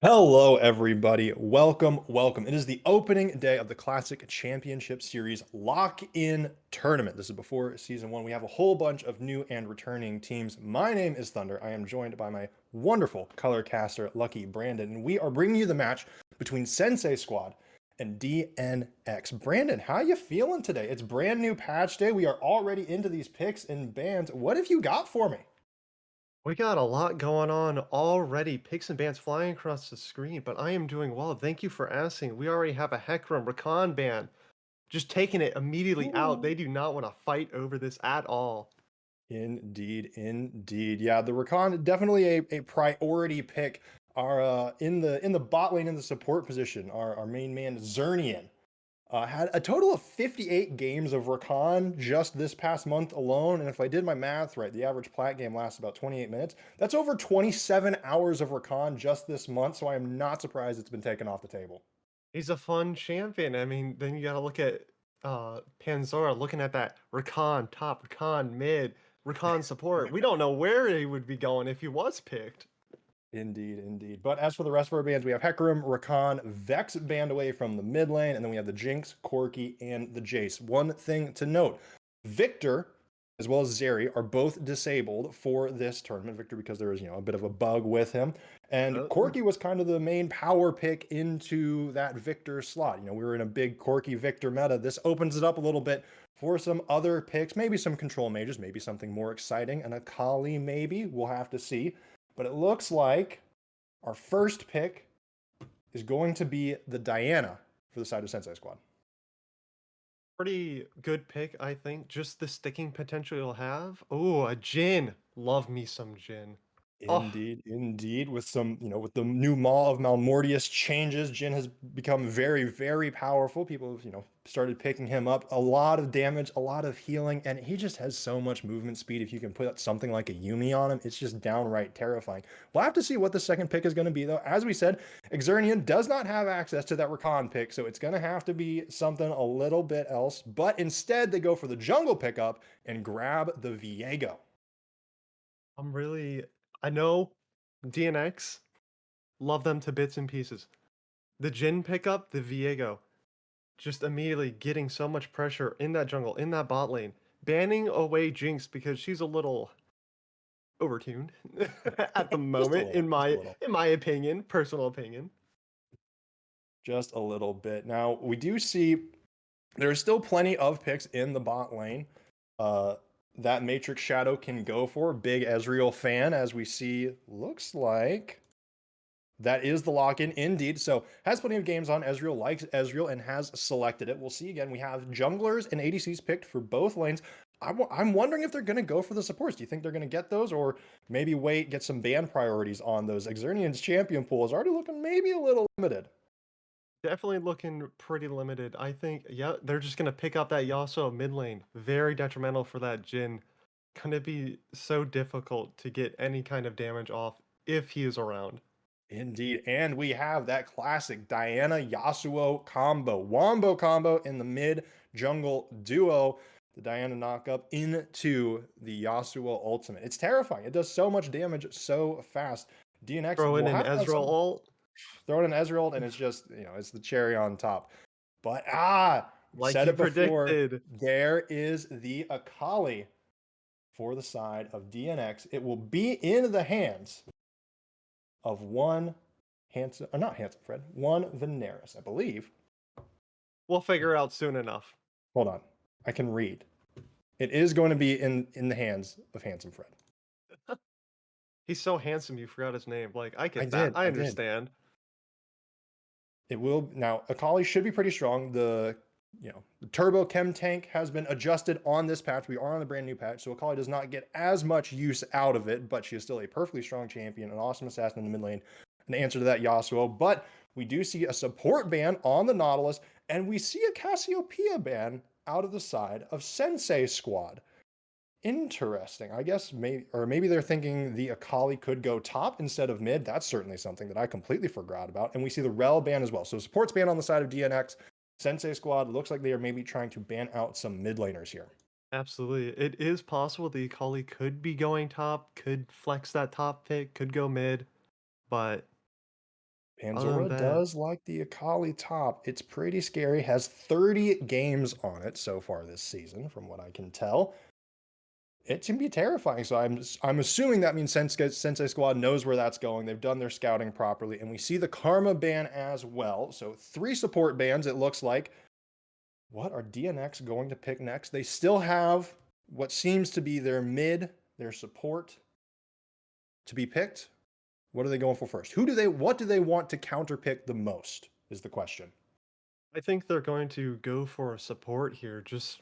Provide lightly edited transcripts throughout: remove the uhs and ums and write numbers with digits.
Hello, everybody. Welcome. It is the opening day of the Classic Championship Series Lock In Tournament. This is before Season 1. We have a whole bunch of new and returning teams. My name is Thunder. I am joined by my wonderful color caster, Lucky Brandon, and we are bringing you the match between Sensei Squad and DNX. Brandon, how you feeling today? It's brand new patch day. We are already into these picks and bans. What have you got for me? We got a lot going on already. Picks and bans flying across the screen, but I am doing well. Thank you for asking. We already have a Hecarim Rakan ban. Just taking it immediately out. They do not want to fight over this at all. Indeed. Yeah, the Rakan definitely a priority pick. Our in the bot lane in the support position, our main man Zernian had a total of 58 games of Rakan just this past month alone. And if I did my math right, the average plat game lasts about 28 minutes. That's over 27 hours of Rakan just this month. So I am not surprised it's been taken off the table. He's a fun champion. I mean, then you gotta look at Panzora, looking at that Rakan top, Rakan mid, Rakan support. We don't know where he would be going if he was picked. Indeed. But as for the rest of our bands, we have Hecarim, Rakan, Vex banned away from the mid lane, and then we have the Jinx, Corki, and the Jace. One thing to note, Victor, as well as Zeri, are both disabled for this tournament. Victor, because there was, a bit of a bug with him. And Uh, Corki was kind of the main power pick into that Victor slot. We were in a big Corki Victor meta. This opens it up a little bit for some other picks, maybe some control mages, maybe something more exciting, and a Kali maybe. We'll have to see. But it looks like our first pick is going to be the Diana for the side of Sensei Squad. Pretty good pick, I think. Just the sticking potential you'll have. Oh, a Jin. Love me some Jin. Oh, Indeed. With some, with the new Maw of Malmortius changes, Jin has become very powerful. People have, started picking him up. A lot of damage, a lot of healing, and he just has so much movement speed. If you can put something like a Yumi on him, it's just downright terrifying. We'll have to see what the second pick is going to be, though. As we said, Exernian does not have access to that Rakan pick, so it's going to have to be something a little bit else. But instead, they go for the jungle pickup and grab the Viego. I know DNX. Love them to bits and pieces. The Jin pickup, the Viego. Just immediately getting so much pressure in that jungle, in that bot lane. Banning away Jinx because she's a little overtuned at the Just a moment, little, in just a my little. in my opinion, personal opinion. Just a little bit. Now, we do see there are still plenty of picks in the bot lane uh, that Matrix Shadow can go for. Big Ezreal fan, as we see, looks like that is the lock-in indeed. So has plenty of games on Ezreal, likes Ezreal, and has selected it. We'll see again. We have junglers and ADCs picked for both lanes. I'm wondering if they're going to go for the supports. Do you think they're going to get those, or maybe wait, get some ban priorities on those? Exernian's champion pool is already looking maybe a little limited. Definitely looking pretty limited. I think, yeah, they're just gonna pick up that Yasuo mid lane. Very detrimental for that Jin. Gonna be so difficult to get any kind of damage off if he is around. Indeed. And we have that classic Diana Yasuo combo, Wombo combo in the mid jungle duo. The Diana knock up into the Yasuo ultimate. It's terrifying. It does so much damage so fast. DNX Throw in will an have to have Ezreal some ult, throw in an Ezreal, and it's just, it's the cherry on top. But like said you it before, predicted. there is the Akali for the side of DNX. It will be in the hands of one handsome, not handsome Fred, one Veneris, I believe. We'll figure out soon enough. Hold on, I can read. It is going to be in the hands of handsome Fred. He's so handsome you forgot his name. Like, I I get that. did, I I did. understand. It will now. Akali should be pretty strong. The turbo chem tank has been adjusted on this patch. We are on the brand new patch, so Akali does not get as much use out of it, but she is still a perfectly strong champion, an awesome assassin in the mid lane. An answer to that Yasuo, but we do see a support ban on the Nautilus, and we see a Cassiopeia ban out of the side of Sensei Squad. Interesting. I guess maybe they're thinking the Akali could go top instead of mid. That's certainly something that I completely forgot about. And we see the Rel ban as well. So supports ban on the side of DNX. Sensei Squad looks like they are maybe trying to ban out some mid laners here. Absolutely. It is possible the Akali could be going top, could flex that top pick, could go mid, but Other than Panzora that, does like the Akali top. It's pretty scary. Has 30 games on it so far this season, from what I can tell. It can be terrifying. So I'm assuming that means Sensei Squad knows where that's going. They've done their scouting properly, and we see the Karma ban as well. So 3 support bans. It looks like. What are DNX going to pick next? They still have what seems to be their mid, their support to be picked. What are they going for first? What do they want to counterpick the most is the question. I think they're going to go for a support here. Just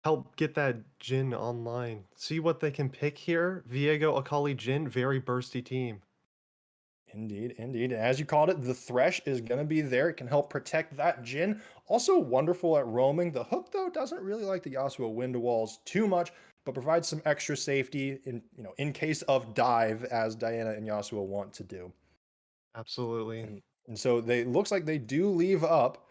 help get that Jin online. See what they can pick here. Viego, Akali, Jin, very bursty team. Indeed, indeed. As you called it, the Thresh is going to be there. It can help protect that Jin. Also wonderful at roaming. The Hook, though, doesn't really like the Yasuo window walls too much, but provides some extra safety in case of dive, as Diana and Yasuo want to do. Absolutely. And so they looks like they do leave up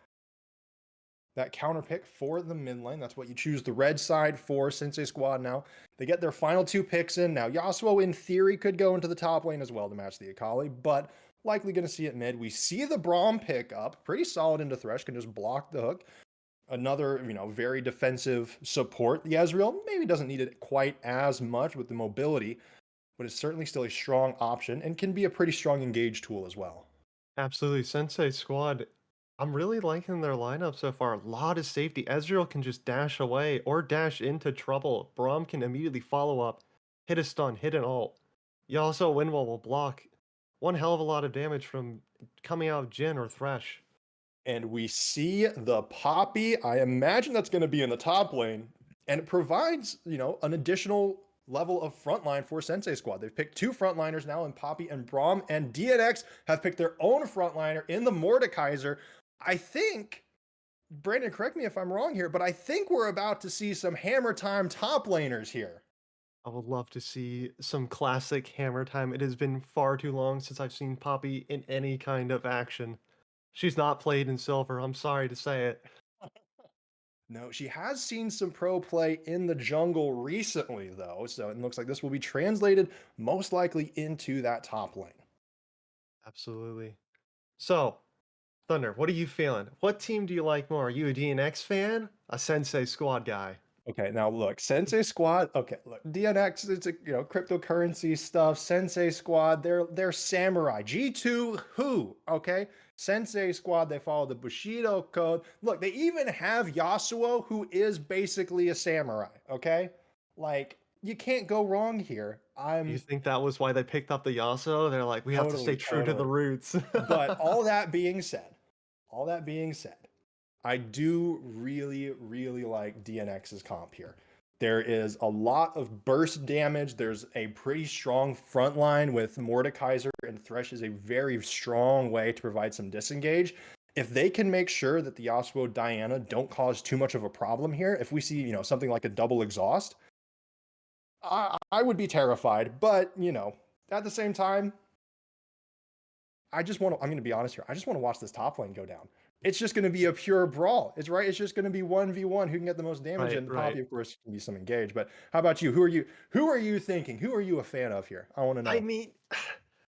that counter pick for the mid lane. That's what you choose the red side for Sensei Squad now. They get their final 2 picks in. Now, Yasuo, in theory, could go into the top lane as well to match the Akali, but likely going to see it mid. We see the Braum pick up. Pretty solid into Thresh. Can just block the hook. Another, very defensive support. The Ezreal maybe doesn't need it quite as much with the mobility, but it's certainly still a strong option and can be a pretty strong engage tool as well. Absolutely. Sensei Squad, I'm really liking their lineup so far. A lot of safety. Ezreal can just dash away or dash into trouble. Braum can immediately follow up, hit a stun, hit an ult. You also Windwall will block one hell of a lot of damage from coming out of Jin or Thresh. And we see the Poppy. I imagine that's going to be in the top lane. And it provides, an additional level of frontline for Sensei Squad. They've picked 2 frontliners now in Poppy and Braum, and DNX have picked their own frontliner in the Mordekaiser. I think, Brandon, correct me if I'm wrong here, but I think we're about to see some hammer time top laners here. I would love to see some classic hammer time. It has been far too long since I've seen Poppy in any kind of action. She's not played in silver, I'm sorry to say it. No, she has seen some pro play in the jungle recently, though. So it looks like this will be translated most likely into that top lane. Absolutely. So, Thunder, what are you feeling? What team do you like more? Are you a DNX fan? A Sensei Squad guy? Okay, now look, Sensei Squad. Okay, look, DNX. It's a cryptocurrency stuff. Sensei Squad. They're samurai. G2 who? Okay, Sensei Squad. They follow the Bushido code. Look, they even have Yasuo, who is basically a samurai. Okay, like you can't go wrong here. You I'm think that was why they picked up the Yasuo? They're like, we have to stay totally, true to the totally. roots. But all that being said, I do really, really like DNX's comp here. There is a lot of burst damage. There's a pretty strong front line with Mordekaiser, and Thresh is a very strong way to provide some disengage. If they can make sure that the Yasuo Diana don't cause too much of a problem here, if we see, something like a double exhaust, I would be terrified. But, at the same time, I'm going to be honest here. I just want to watch this top lane go down. It's just going to be a pure brawl. It's right. It's just going to be 1v1 who can get the most damage. Right, And right. Poppy, of course, can be some engage. But how about you? Who are you thinking? Who are you a fan of here? I want to I know. mean,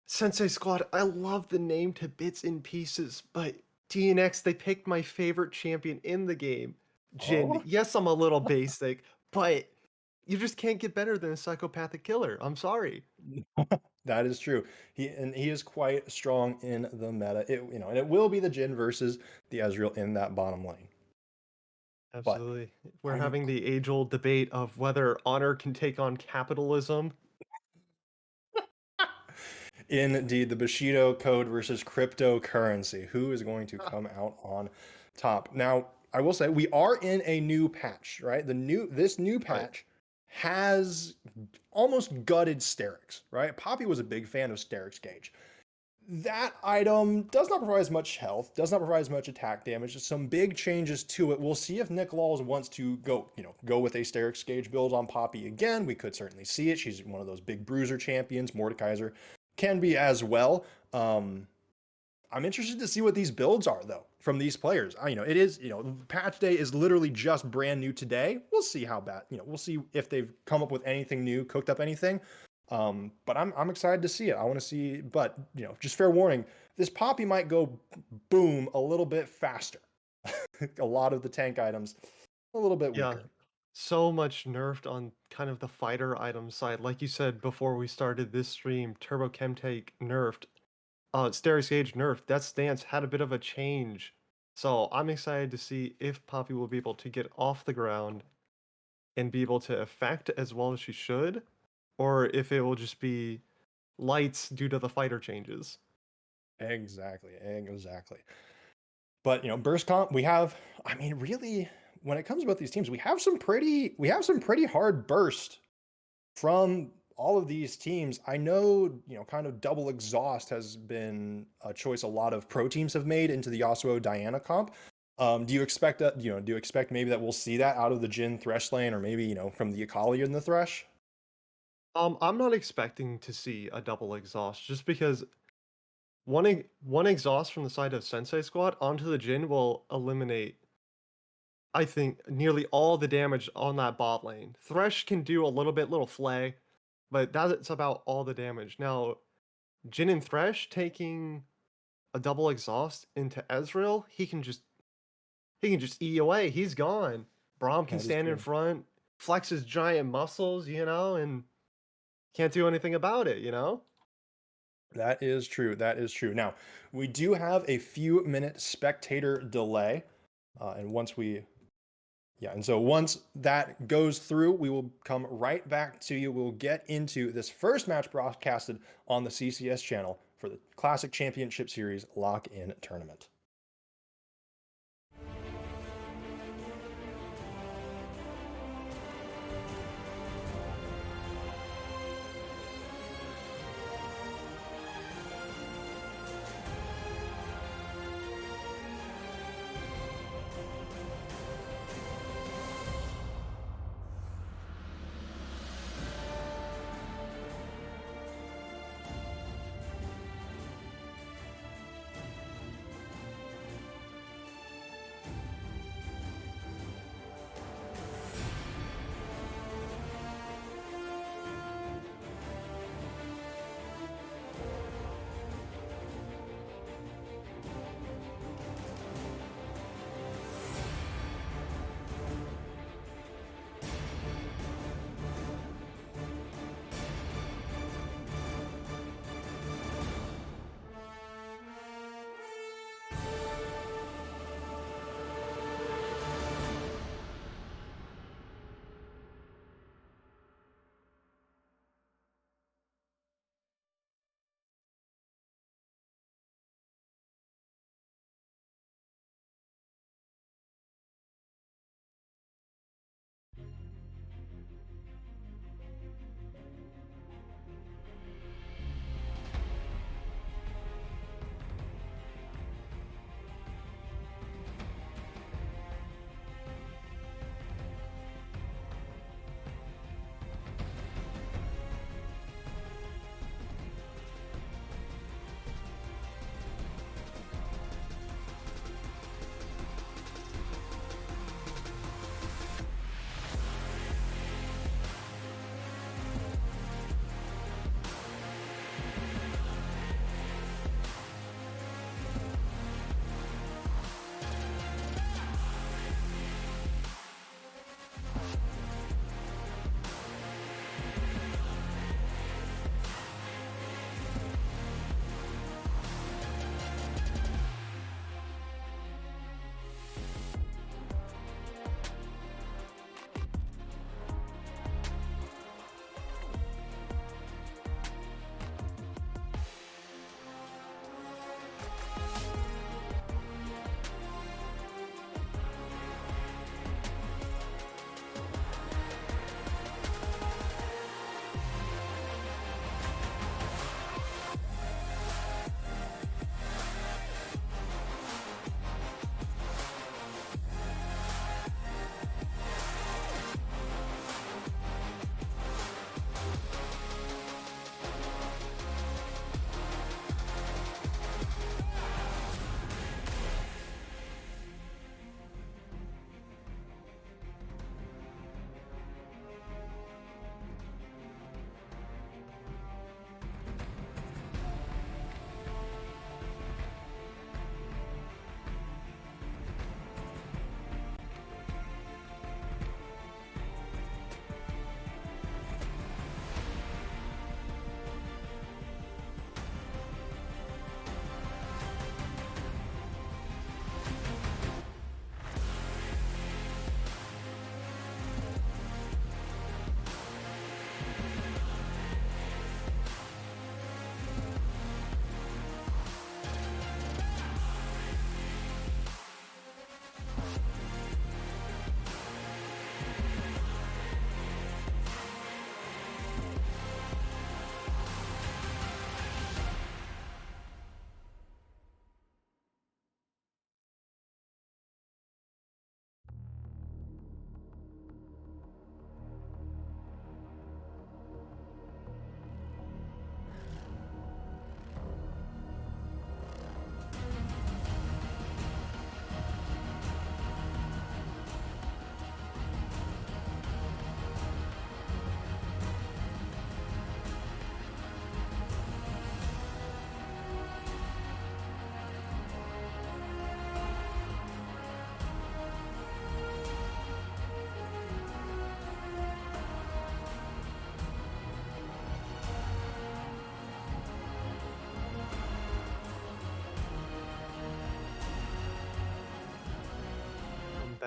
Sensei Squad, I love the name to bits and pieces, but DNX, they picked my favorite champion in the game, Jin. Oh, Yes, I'm a little basic, but you just can't get better than a psychopathic killer. I'm sorry. that is true. He is quite strong in the meta. And it will be the Jin versus the Ezreal in that bottom lane. But Absolutely. We're I'm having the age-old debate of whether honor can take on capitalism. Indeed, the Bushido code versus cryptocurrency. Who is going to come out on top? Now, I will say we are in a new patch, right? This new Right. patch has almost gutted Sterix, right? Poppy was a big fan of Sterix Gauge. That item does not provide as much health, does not provide as much attack damage. Just some big changes to it. We'll see if Nick Laws wants to go with a Sterix Gauge build on Poppy again. We could certainly see it. She's one of those big bruiser champions. Mordekaiser can be as well. I'm interested to see what these builds are though from these players. It is, patch day is literally just brand new today. We'll see how bad, we'll see if they've come up with anything new, cooked up anything. But I'm excited to see it. I want to see, but just fair warning, this Poppy might go boom a little bit faster. A lot of the tank items a little bit Yeah. weaker. So much nerfed on kind of the fighter item side. Like you said before we started this stream, Turbo Chem Take nerfed. Steris Gauge nerfed. That stance had a bit of a change. So I'm excited to see if Poppy will be able to get off the ground and be able to effect as well as she should, or if it will just be lights due to the fighter changes. Exactly. But burst comp, we have. I mean, really, when it comes about these teams, we have some pretty hard burst from all of these teams. I know, kind of double exhaust has been a choice a lot of pro teams have made into the Yasuo Diana comp. Do you expect that, do you expect maybe that we'll see that out of the Jhin Thresh lane, or maybe, from the Akali in the Thresh? I'm not expecting to see a double exhaust just because one exhaust from the side of Sensei squad onto the Jhin will eliminate, I think, nearly all the damage on that bot lane. Thresh can do a little flay, but that's about all the damage. Now, Jhin and Thresh taking a double exhaust into Ezreal, he can just E away. He's gone. Braum can That is stand in true. front, flex his giant muscles, and can't do anything about it. That is true. That is true. Now, we do have a few minute spectator delay. And so once that goes through, we will come right back to you. We'll get into this first match broadcasted on the CCS channel for the Classic Championship Series Lock In Tournament.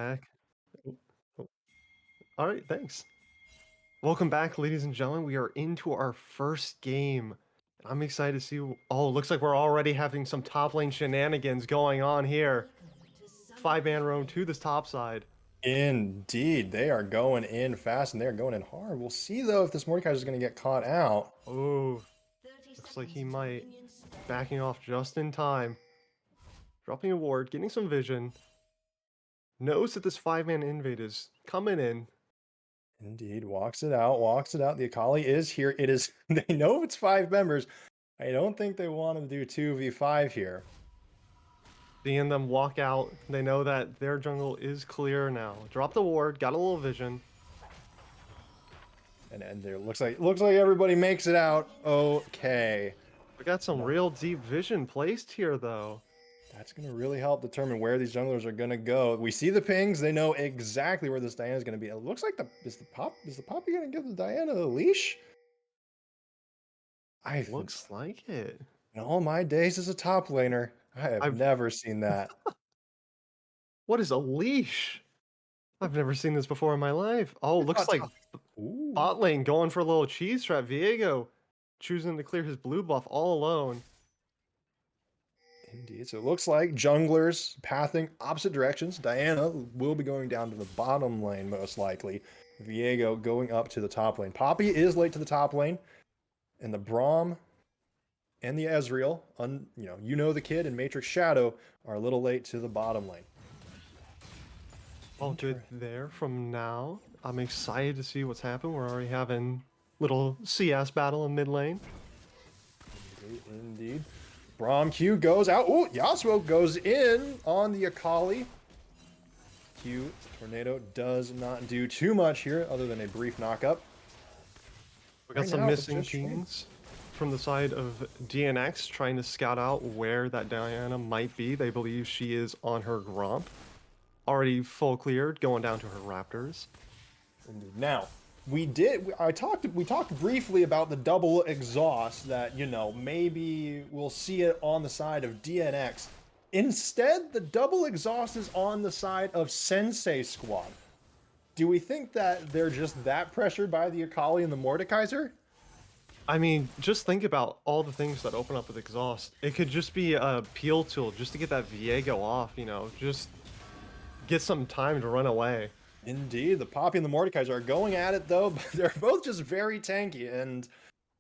back. Oh, oh. All right, thanks. Welcome back, ladies and gentlemen. We are into our first game. I'm excited to see. Oh, looks like we're already having some top lane shenanigans going on here. 5-man roam to this top side. Indeed, they are going in fast and they're going in hard. We'll see though if this Mordekaiser is going to get caught out. Oh, looks like he might. Backing off just in time. Dropping a ward, getting some vision. Knows that this 5-man invade is coming in. Indeed, walks it out, walks it out. The Akali is here. It is. They know it's 5 members. I don't think they want to do 2v5 here. Seeing them walk out, they know that their jungle is clear now. Drop the ward, got a little vision. And there looks like everybody makes it out. Okay. We got some real deep vision placed here though. That's going to really help determine where these junglers are going to go. We see the pings. They know exactly where this Diana is going to be. It looks like is the Poppy going to give the Diana a leash? Looks like it. In all my days as a top laner, I've never seen that. What is a leash? I've never seen this before in my life. Oh, looks like bot lane going for a little cheese trap. Viego choosing to clear his blue buff all alone. Indeed. So it looks like junglers pathing opposite directions. Diana will be going down to the bottom lane most likely. Viego going up to the top lane. Poppy is late to the top lane. And the Braum and the Ezreal, you know the kid and Matrix Shadow are a little late to the bottom lane. All good there from now. I'm excited to see what's happened. We're already having little CS battle in mid lane. Indeed. Braum Q goes out. Oh, Yasuo goes in on the Akali. Q Tornado does not do too much here other than a brief knockup. We got some missing kings from the side of DNX trying to scout out where that Diana might be. They believe she is on her Gromp. Already full cleared, going down to her Raptors. Indeed. Now, we talked briefly about the double exhaust that, maybe we'll see it on the side of DNX. Instead, the double exhaust is on the side of Sensei squad. Do we think that they're just that pressured by the Akali and the Mordekaiser? I mean, just think about all the things that open up with exhaust. It could just be a peel tool just to get that Viego off, just get some time to run away. Indeed, the Poppy and the Mordekaiser are going at it though, but they're both just very tanky and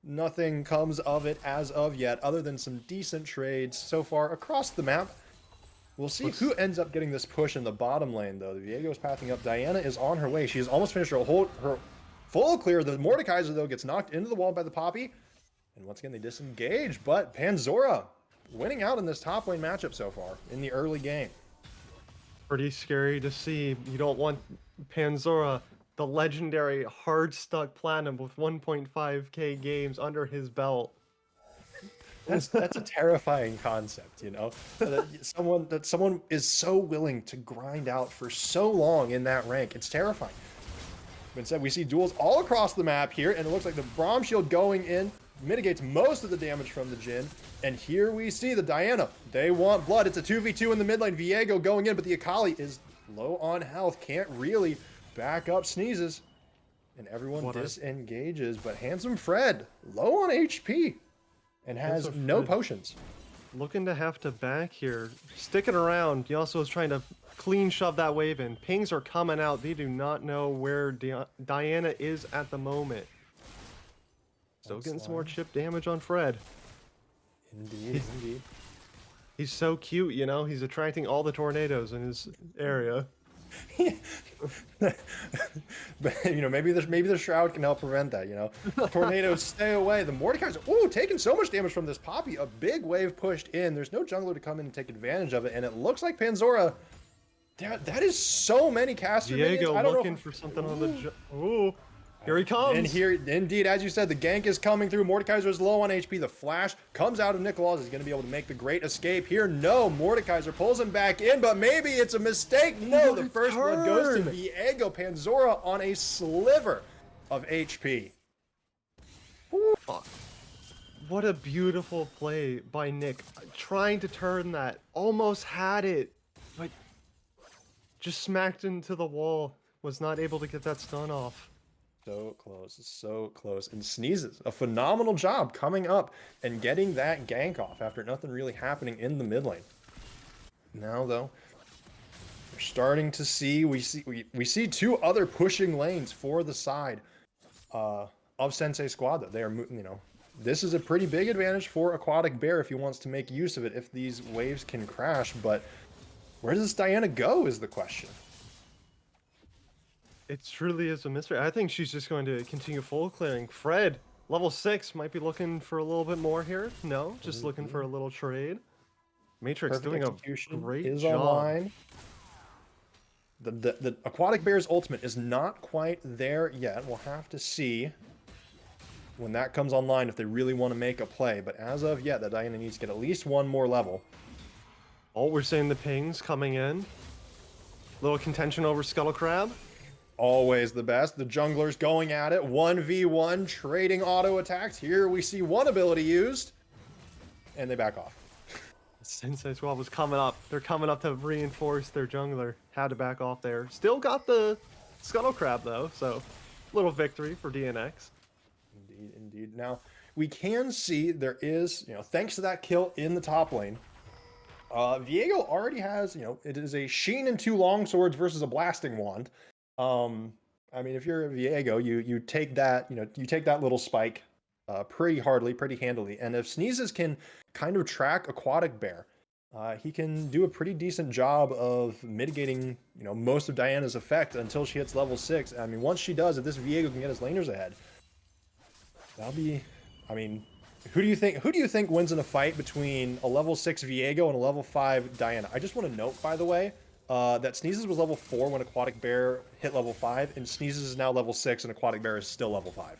nothing comes of it as of yet other than some decent trades so far across the map. We'll see who ends up getting this push in the bottom lane though. The Viego is pathing up. Diana is on her way. She has almost finished her full clear. The Mordekaiser though gets knocked into the wall by the Poppy. And once again they disengage, but Panzora winning out in this top lane matchup so far in the early game. Pretty scary to see. You don't want Panzora, the legendary hard-stuck platinum with 1.5k games under his belt. That's a terrifying concept, that someone is so willing to grind out for so long in that rank. It's terrifying. But instead, we see duels all across the map here, and it looks like the Braum shield going in mitigates most of the damage from the Jhin. And here we see the Diana. They want blood. It's a 2v2 in the mid lane. Viego going in, but the Akali is low on health. Can't really back up sneezes. And everyone disengages, but Handsome Fred, low on HP. And has no potions. Looking to have to back here. Sticking around. He also is trying to clean shove that wave in. Pings are coming out. They do not know where Diana is at the moment. Still getting some more chip damage on Fred. Indeed, indeed. He's so cute, He's attracting all the tornadoes in his area. But maybe the shroud can help prevent that. Tornadoes, stay away. The Mordekaiser, taking so much damage from this Poppy. A big wave pushed in. There's no jungler to come in and take advantage of it, and it looks like Panzora. That is so many caster minions. Viego looking for something on the. Here he comes. And here, indeed, as you said, the gank is coming through. Mordekaiser is low on HP. The flash comes out of Nicholas. He's going to be able to make the great escape here. No, Mordekaiser pulls him back in, but maybe it's a mistake. No, the first one goes to Viego. Panzora on a sliver of HP. Ooh. What a beautiful play by Nick. Trying to turn that. Almost had it. But Just smacked into the wall. Was not able to get that stun off. So close, so close. And Sneezes, a phenomenal job coming up and getting that gank off after nothing really happening in the mid lane. Now though, we're starting to see we see two other pushing lanes for the side of Sensei squad. That they are, this is a pretty big advantage for Aquatic Bear if he wants to make use of it. If these waves can crash, but where does Diana go is the question. It truly is a mystery. I think she's just going to continue full clearing. Fred, level 6, might be looking for a little bit more here. No, just looking for a little trade. Matrix doing a great job. Online. The Aquatic Bear's ultimate is not quite there yet. We'll have to see when that comes online if they really want to make a play. But as of yet, that Diana needs to get at least one more level. Oh, we're seeing the pings coming in. Little contention over Scuttle Crab. Always the best. The junglers going at it. 1v1, trading auto attacks. Here we see one ability used. And they back off. Sensei squad was coming up. They're coming up to reinforce their jungler. Had to back off there. Still got the Scuttle Crab though, so little victory for DNX. Indeed, indeed. Now, we can see there is, thanks to that kill in the top lane, Viego already has, it is a Sheen and 2 longswords versus a blasting wand. I mean, if you're a Viego, you take that, you take that little spike pretty handily. And if Sneezes can kind of track Aquatic Bear, he can do a pretty decent job of mitigating, most of Diana's effect until she hits level 6. I mean, once she does, if this Viego can get his laners ahead, that'll be, I mean, who do you think wins in a fight between a level 6 Viego and a level 5 Diana? I just want to note, by the way, that Sneezes was level 4 when Aquatic Bear hit level 5, and Sneezes is now level 6, and Aquatic Bear is still level 5.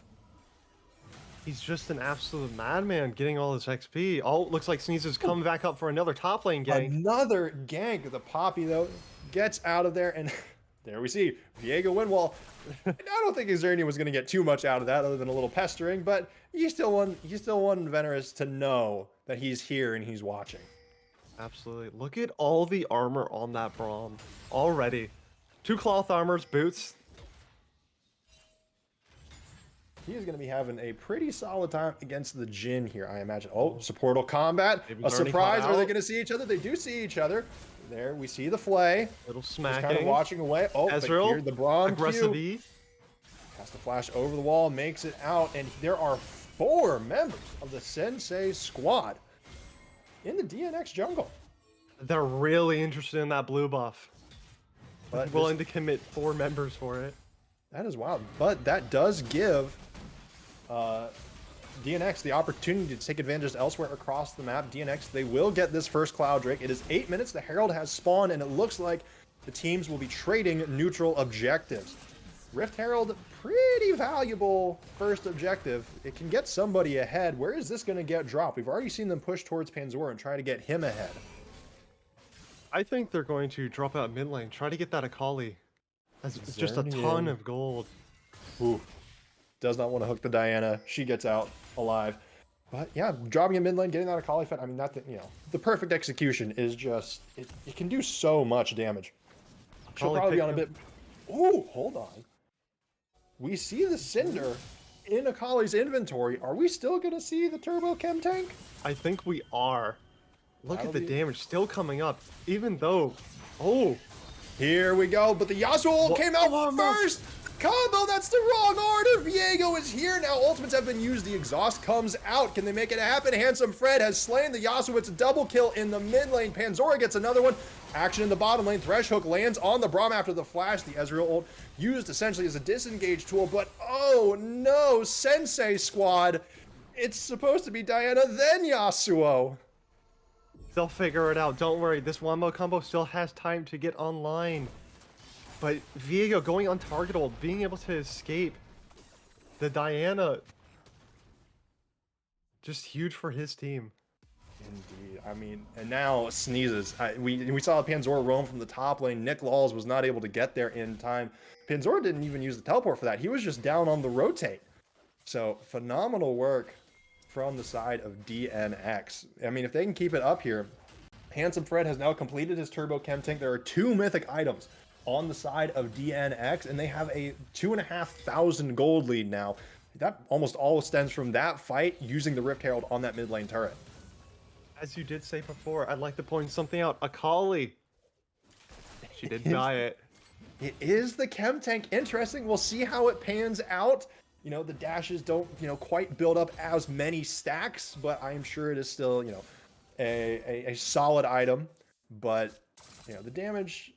He's just an absolute madman getting all this XP. Oh, looks like Sneezes coming back up for another top lane gank. Another gank. The Poppy, though, gets out of there, and there we see Viego Windwall. I don't think Xernia was going to get too much out of that other than a little pestering, but you still want Venerus to know that he's here and he's watching. Absolutely. Look at all the armor on that Braum already. 2 cloth armors, boots. He is going to be having a pretty solid time against the Jhin here, I imagine. Oh, supportal combat. A surprise. Are they going to see each other? They do see each other. There, we see the Flay. Little smacking. Just kind of watching away. Oh, Ezreal, but here the Braum aggressive Q E. has to flash over the wall, makes it out, and there are 4 members of the Sensei squad in the DNX jungle. They're really interested in that blue buff. But willing to commit 4 members for it. That is wild. But that does give DNX the opportunity to take advantage elsewhere across the map. DNX, they will get this first Cloud Drake. It is 8 minutes. The Herald has spawned, and it looks like the teams will be trading neutral objectives. Rift Herald, pretty valuable first objective. It can get somebody ahead. Where is this going to get dropped? We've already seen them push towards Panzor and try to get him ahead. I think they're going to drop out mid lane, try to get that Akali. That's just a ton of gold. Ooh. Does not want to hook the Diana. She gets out alive. But yeah, dropping a mid lane, getting that Akali Fed, I mean, the perfect execution is just, it can do so much damage. She'll probably be on a bit. Ooh, hold on. We see the Cinder in Akali's inventory. Are we still going to see the Turbo Chem Tank? I think we are. Look at the damage still coming up, even though, oh. Here we go, but the Yasuo came out first! Combo, that's the wrong order! Viego is here now, ultimates have been used, the exhaust comes out. Can they make it happen? Handsome Fred has slain the Yasuo, it's a double kill in the mid lane. Panzora gets another one. Action in the bottom lane, Thresh Hook lands on the Braum after the flash. The Ezreal ult used essentially as a disengage tool, but oh no, Sensei squad. It's supposed to be Diana, then Yasuo. They'll figure it out. Don't worry. This wombo combo still has time to get online. But Viego going untargetable, being able to escape the Diana, just huge for his team. Indeed. I mean, and now Sneezes. We saw Panzor roam from the top lane. Nick Laws was not able to get there in time. Panzor didn't even use the teleport for that. He was just down on the rotate. So phenomenal work from the side of DNX. I mean, if they can keep it up here, Handsome Fred has now completed his Turbo Chem Tank. There are 2 mythic items on the side of DNX, and they have a 2,500 gold lead now. That almost all stems from that fight using the Rift Herald on that mid lane turret. As you did say before, I'd like to point something out. Akali. She did buy it. It is the chem tank. Interesting. We'll see how it pans out. You know, the dashes don't, quite build up as many stacks, but I'm sure it is still, a solid item. But, the damage,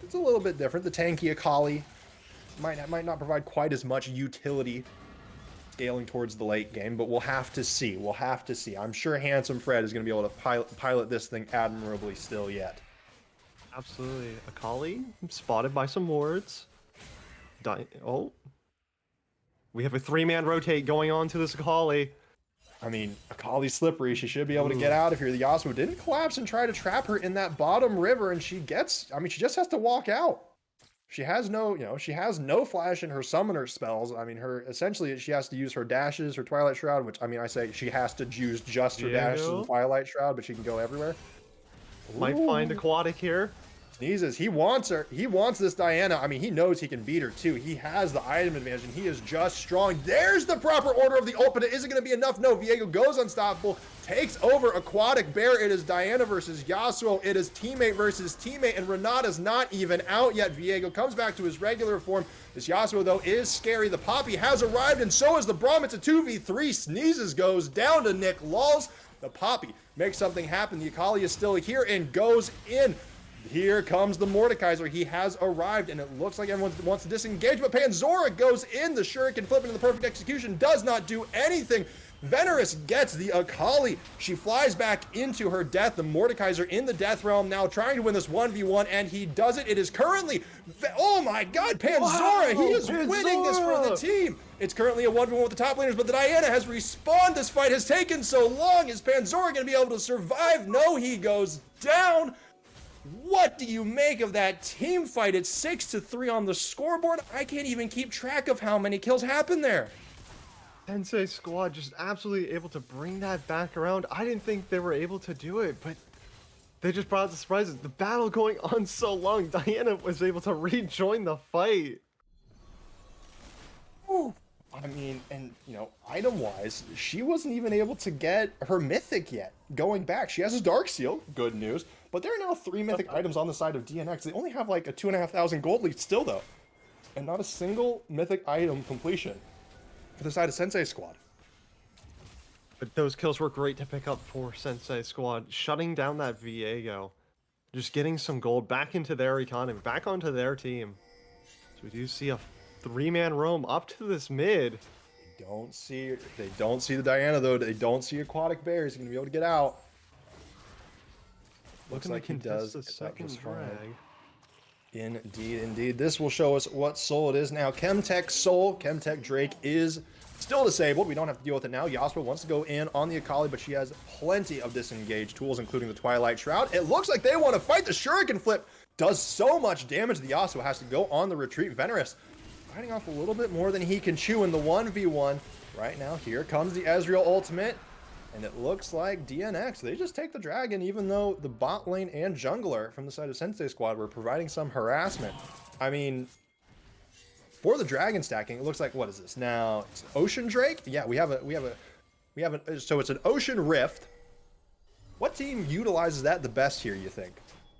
it's a little bit different. The tanky Akali might not provide quite as much utility scaling towards the late game, but we'll have to see. We'll have to see. I'm sure Handsome Fred is going to be able to pilot this thing admirably still yet. Absolutely. Akali spotted by some wards. Oh. We have a 3-man rotate going on to this Akali. I mean, Akali's slippery. She should be able to get out of here. The Yasuo didn't collapse and try to trap her in that bottom river, and she just has to walk out. She has no flash in her summoner spells. I mean, essentially she has to use her dashes, her Twilight Shroud, which, I say she has to use just her dashes and Twilight Shroud, but she can go everywhere. Might find Aquatic here. Sneezes. He wants her. He wants this Diana. I mean, he knows he can beat her too. He has the item advantage, and he is just strong. There's the proper order of the ult, but it isn't going to be enough. No, Viego goes unstoppable, takes over Aquatic Bear. It is Diana versus Yasuo. It is teammate versus teammate, and Renata's not even out yet. Viego comes back to his regular form. This Yasuo, though, is scary. The Poppy has arrived, and so is the Braum. It's a 2v3. Sneezes goes down to Nick Lulz. The Poppy makes something happen. The Akali is still here and goes in. Here comes the Mordekaiser. He has arrived, and it looks like everyone wants to disengage, but Panzora goes in. The Shuriken flip into the perfect execution, does not do anything. Venerus gets the Akali. She flies back into her death. The Mordekaiser in the death realm now trying to win this 1v1, and he does it. It is currently, oh my god, Panzora, he is winning this for the team. It's currently a 1v1 with the top laners, but the Diana has respawned. This fight has taken so long. Is Panzora going to be able to survive? No, he goes down. What do you make of that team fight? It's 6-3 on the scoreboard. I can't even keep track of how many kills happened there. Sensei squad just absolutely able to bring that back around. I didn't think they were able to do it, but they just brought the surprises. The battle going on so long, Diana was able to rejoin the fight. Ooh. I mean, and, item-wise, she wasn't even able to get her mythic yet. Going back, she has a Dark Seal, good news, but there are now 3 mythic items on the side of DNX. They only have like a 2,500 gold lead still, though, and not a single mythic item completion for the side of Sensei squad. But those kills were great to pick up for Sensei squad, shutting down that Viego, just getting some gold back into their economy, back onto their team. So we do see a 3-man roam up to this mid. They don't see the Diana, though. They don't see Aquatic Bear. He's going to be able to get out. Looks like he does. The second drag. Indeed. This will show us what soul it is now. Chemtech Soul. Chemtech Drake is still disabled. We don't have to deal with it now. Yasuo wants to go in on the Akali, but she has plenty of disengaged tools, including the Twilight Shroud. It looks like they want to fight. The Shuriken flip does so much damage. The Yasuo has to go on the retreat. Venerus fighting off a little bit more than he can chew in the 1v1. Right now, here comes the Ezreal ultimate, and it looks like DNX, they just take the dragon, even though the bot lane and jungler from the side of Sensei squad were providing some harassment. I mean, for the dragon stacking, it looks like, what is this now? It's Ocean Drake. Yeah, so it's an Ocean Rift. What team utilizes that the best here, you think?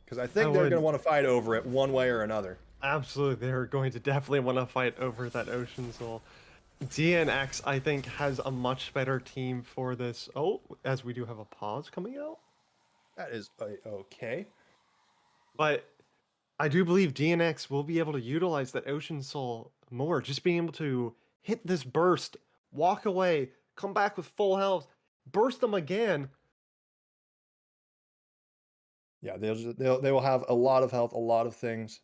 Because I think they're going to want to fight over it one way or another. Absolutely, they're going to definitely want to fight over that Ocean Soul. DNX, I think, has a much better team for this. Oh, as we do have a pause coming out. That is okay. But I do believe DNX will be able to utilize that Ocean Soul more. Just being able to hit this burst, walk away, come back with full health, burst them again. Yeah, they will have a lot of health, a lot of things.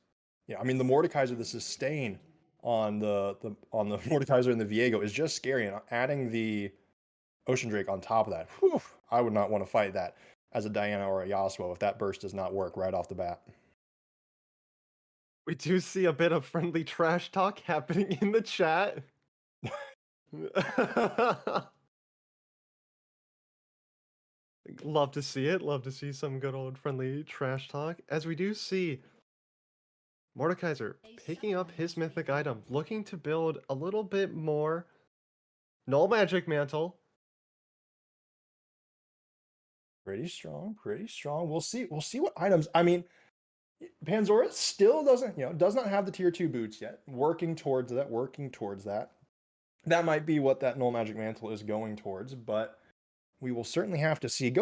Yeah, I mean, the Mordekaiser, the sustain on the Mordekaiser and the Viego is just scary, and adding the Ocean Drake on top of that, whew, I would not want to fight that as a Diana or a Yasuo if that burst does not work right off the bat. We do see a bit of friendly trash talk happening in the chat. Love to see it. Love to see some good old friendly trash talk. As we do see Mordekaiser picking up his mythic item, looking to build a little bit more. Null Magic Mantle. Pretty strong, pretty strong. We'll see. We'll see what items. I mean, Panzora still doesn't, does not have the tier 2 boots yet. Working towards that, working towards that. That might be what that Null Magic Mantle is going towards, but we will certainly have to see.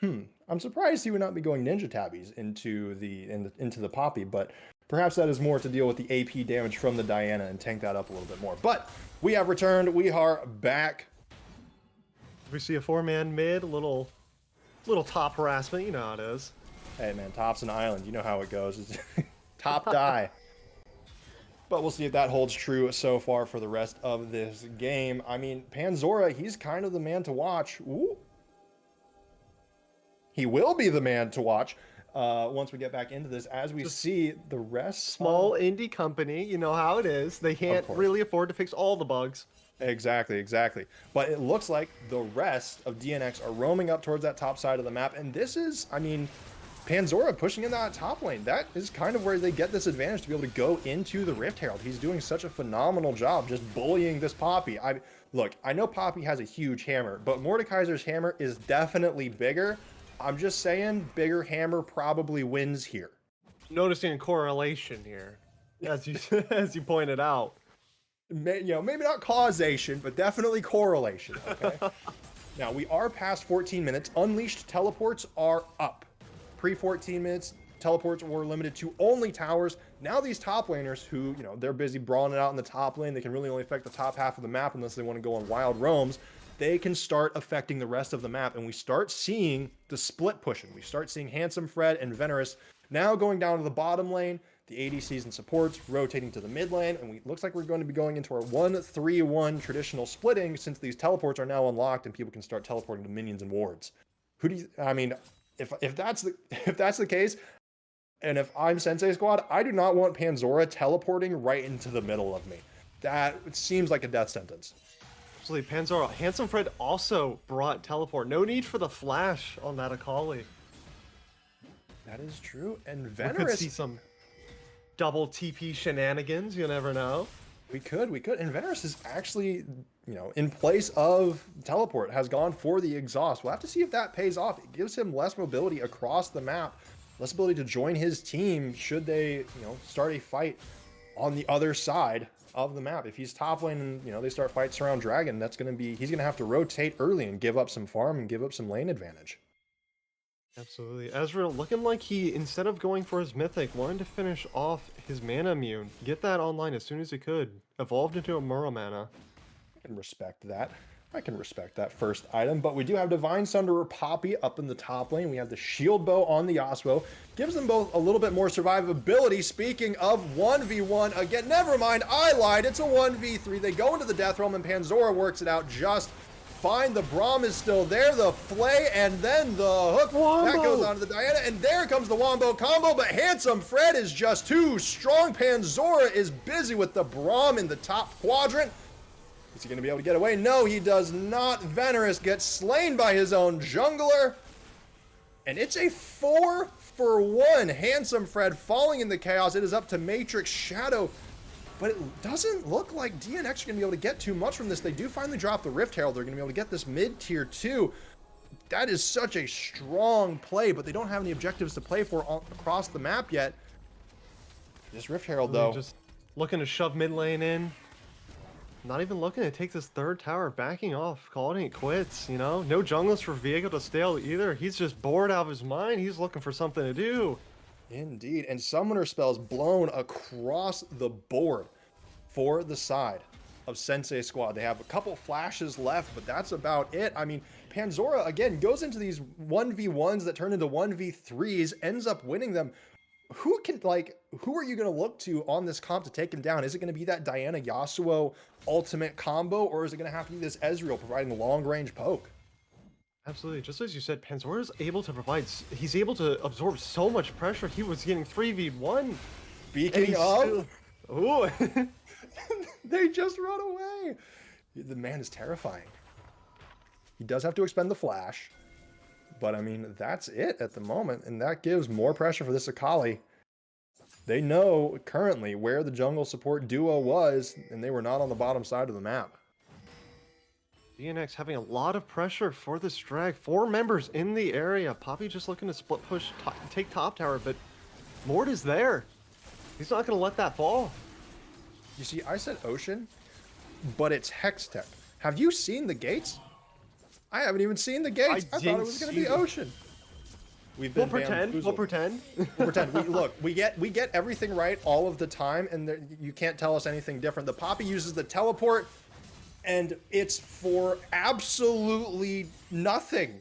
I'm surprised he would not be going Ninja Tabbies into the Poppy, but perhaps that is more to deal with the AP damage from the Diana and tank that up a little bit more. But we have returned. We are back. We see a 4-man mid, a little top harassment. You know how it is. Hey man, top's an island. You know how it goes. It's top die. But we'll see if that holds true so far for the rest of this game. I mean, Panzora, he's kind of the man to watch. Ooh. He will be the man to watch once we get back into this, as we see the rest. Small indie company, you know how it is. They can't really afford to fix all the bugs. Exactly. But it looks like the rest of DNX are roaming up towards that top side of the map. And this is, I mean, Panzora pushing in that top lane. That is kind of where they get this advantage to be able to go into the Rift Herald. He's doing such a phenomenal job just bullying this Poppy. Look, I know Poppy has a huge hammer, but Mordekaiser's hammer is definitely bigger. I'm just saying, bigger hammer probably wins here. Noticing a correlation here, as you pointed out. Maybe not causation, but definitely correlation. Okay. Now we are past 14 minutes. Unleashed teleports are up. Pre-14 minutes, teleports were limited to only towers. Now these top laners who, they're busy brawling it out in the top lane. They can really only affect the top half of the map unless they want to go on wild roams. They can start affecting the rest of the map, and we start seeing the split pushing. We start seeing Handsome Fred and Venerus now going down to the bottom lane, the ADCs and supports rotating to the mid lane, and looks like we're going to be going into our 1-3-1 traditional splitting since these teleports are now unlocked and people can start teleporting to minions and wards. If that's the case, and if I'm Sensei Squad, I do not want Panzora teleporting right into the middle of me. That seems like a death sentence. Absolutely, Panzora. Handsome Fred also brought teleport. No need for the flash on that Akali. That is true. And We could see some double TP shenanigans. You never know. We could. And Venerus is actually, in place of teleport, has gone for the exhaust. We'll have to see if that pays off. It gives him less mobility across the map, less ability to join his team should they, start a fight on the other side of the map. If he's top lane and, they start fights around Dragon, he's going to have to rotate early and give up some farm and give up some lane advantage. Absolutely. Ezreal looking like he, instead of going for his mythic, wanted to finish off his mana immune. Get that online as soon as he could. Evolved into a Muro mana. I can respect that first item, but we do have Divine Sunderer Poppy up in the top lane. We have the Shield Bow on the Yasuo. Gives them both a little bit more survivability. Speaking of 1v1, again, never mind, I lied. It's a 1v3. They go into the Death Realm and Panzora works it out just fine. The Braum is still there, the Flay, and then the hook. Wombo. That goes onto the Diana, and there comes the Wombo combo, but Handsome Fred is just too strong. Panzora is busy with the Braum in the top quadrant. Is he going to be able to get away? No, he does not. Venerus gets slain by his own jungler. And it's a 4-for-1. Handsome Fred falling in the chaos. It is up to Matrix Shadow. But it doesn't look like DNX are going to be able to get too much from this. They do finally drop the Rift Herald. They're going to be able to get this mid-tier 2. That is such a strong play, but they don't have any objectives to play for across the map yet. This Rift Herald, though. Just looking to shove mid lane in. Not even looking to take this third tower, backing off, calling it quits, No junglers for Viego to steal either. He's just bored out of his mind. He's looking for something to do. Indeed, and summoner spells blown across the board for the side of Sensei Squad. They have a couple flashes left, but that's about it. I mean, Panzora, again, goes into these 1v1s that turn into 1v3s, ends up winning them. Who are you going to look to on this comp to take him down? Is it going to be that Diana Yasuo ultimate combo, or is it going to have to be this Ezreal providing the long-range poke? Absolutely. Just as you said, Panzora is able to provide... He's able to absorb so much pressure. He was getting 3v1. Speaking of... Ooh. They just run away. The man is terrifying. He does have to expend the flash. But, I mean, that's it at the moment. And that gives more pressure for this Akali. They know currently where the jungle support duo was, and they were not on the bottom side of the map. DNX having a lot of pressure for this drag. 4 members in the area. Poppy just looking to split push, take top tower, but Mord is there. He's not going to let that fall. You see, I said ocean, but it's Hextech. Have you seen the gates? I haven't even seen the gates. I thought it was going to be ocean. We'll pretend. We'll pretend. We'll pretend. Look, we get everything right all of the time, and you can't tell us anything different. The Poppy uses the teleport, and it's for absolutely nothing.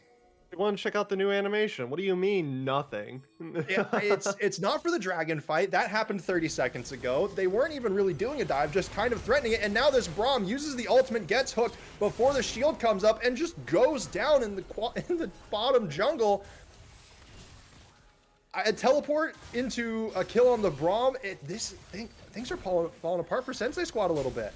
You want to check out the new animation? What do you mean, nothing? Yeah, it's not for the dragon fight. That happened 30 seconds ago. They weren't even really doing a dive, just kind of threatening it. And now this Braum uses the ultimate, gets hooked before the shield comes up, and just goes down in the bottom jungle. A teleport into a kill on the Braum. Things are falling apart for Sensei Squad a little bit.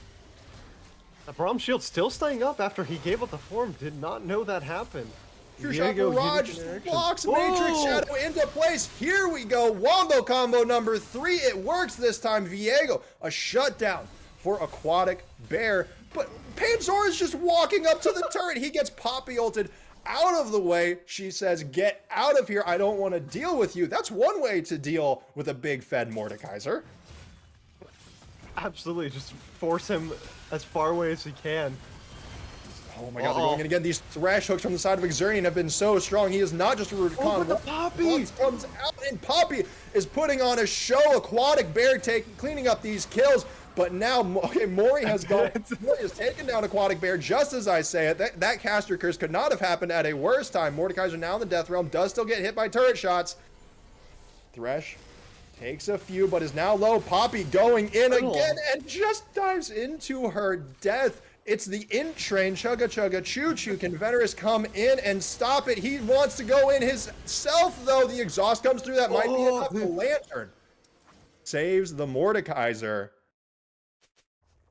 The Braum shield still staying up after he gave up the form. Did not know that happened. True shot barrage blocks Matrix Shadow into place. Here we go. Wombo combo number 3. It works this time. Viego, a shutdown for Aquatic Bear. But Panzora is just walking up to the turret. He gets Poppy ulted out of the way. She says, get out of here. I don't want to deal with you. That's one way to deal with a big fed Mordekaiser. Absolutely. Just force him as far away as he can. Oh my god, they're going in again. These thrash hooks from the side of Xurian have been so strong. He is not just a root con. The Poppy comes out, and Poppy is putting on a show. Aquatic Bear cleaning up these kills. But now, okay, Mori has taken down Aquatic Bear, just as I say it. That caster curse could not have happened at a worse time. Mordekaiser now in the Death Realm, does still get hit by turret shots. Thresh takes a few, but is now low. Poppy going in again and just dives into her death. It's the Int Train, Chugga Chugga Choo Choo. Can Venerus come in and stop it? He wants to go in himself, though. The exhaust comes through. That might be enough. The Lantern saves the Mordekaiser.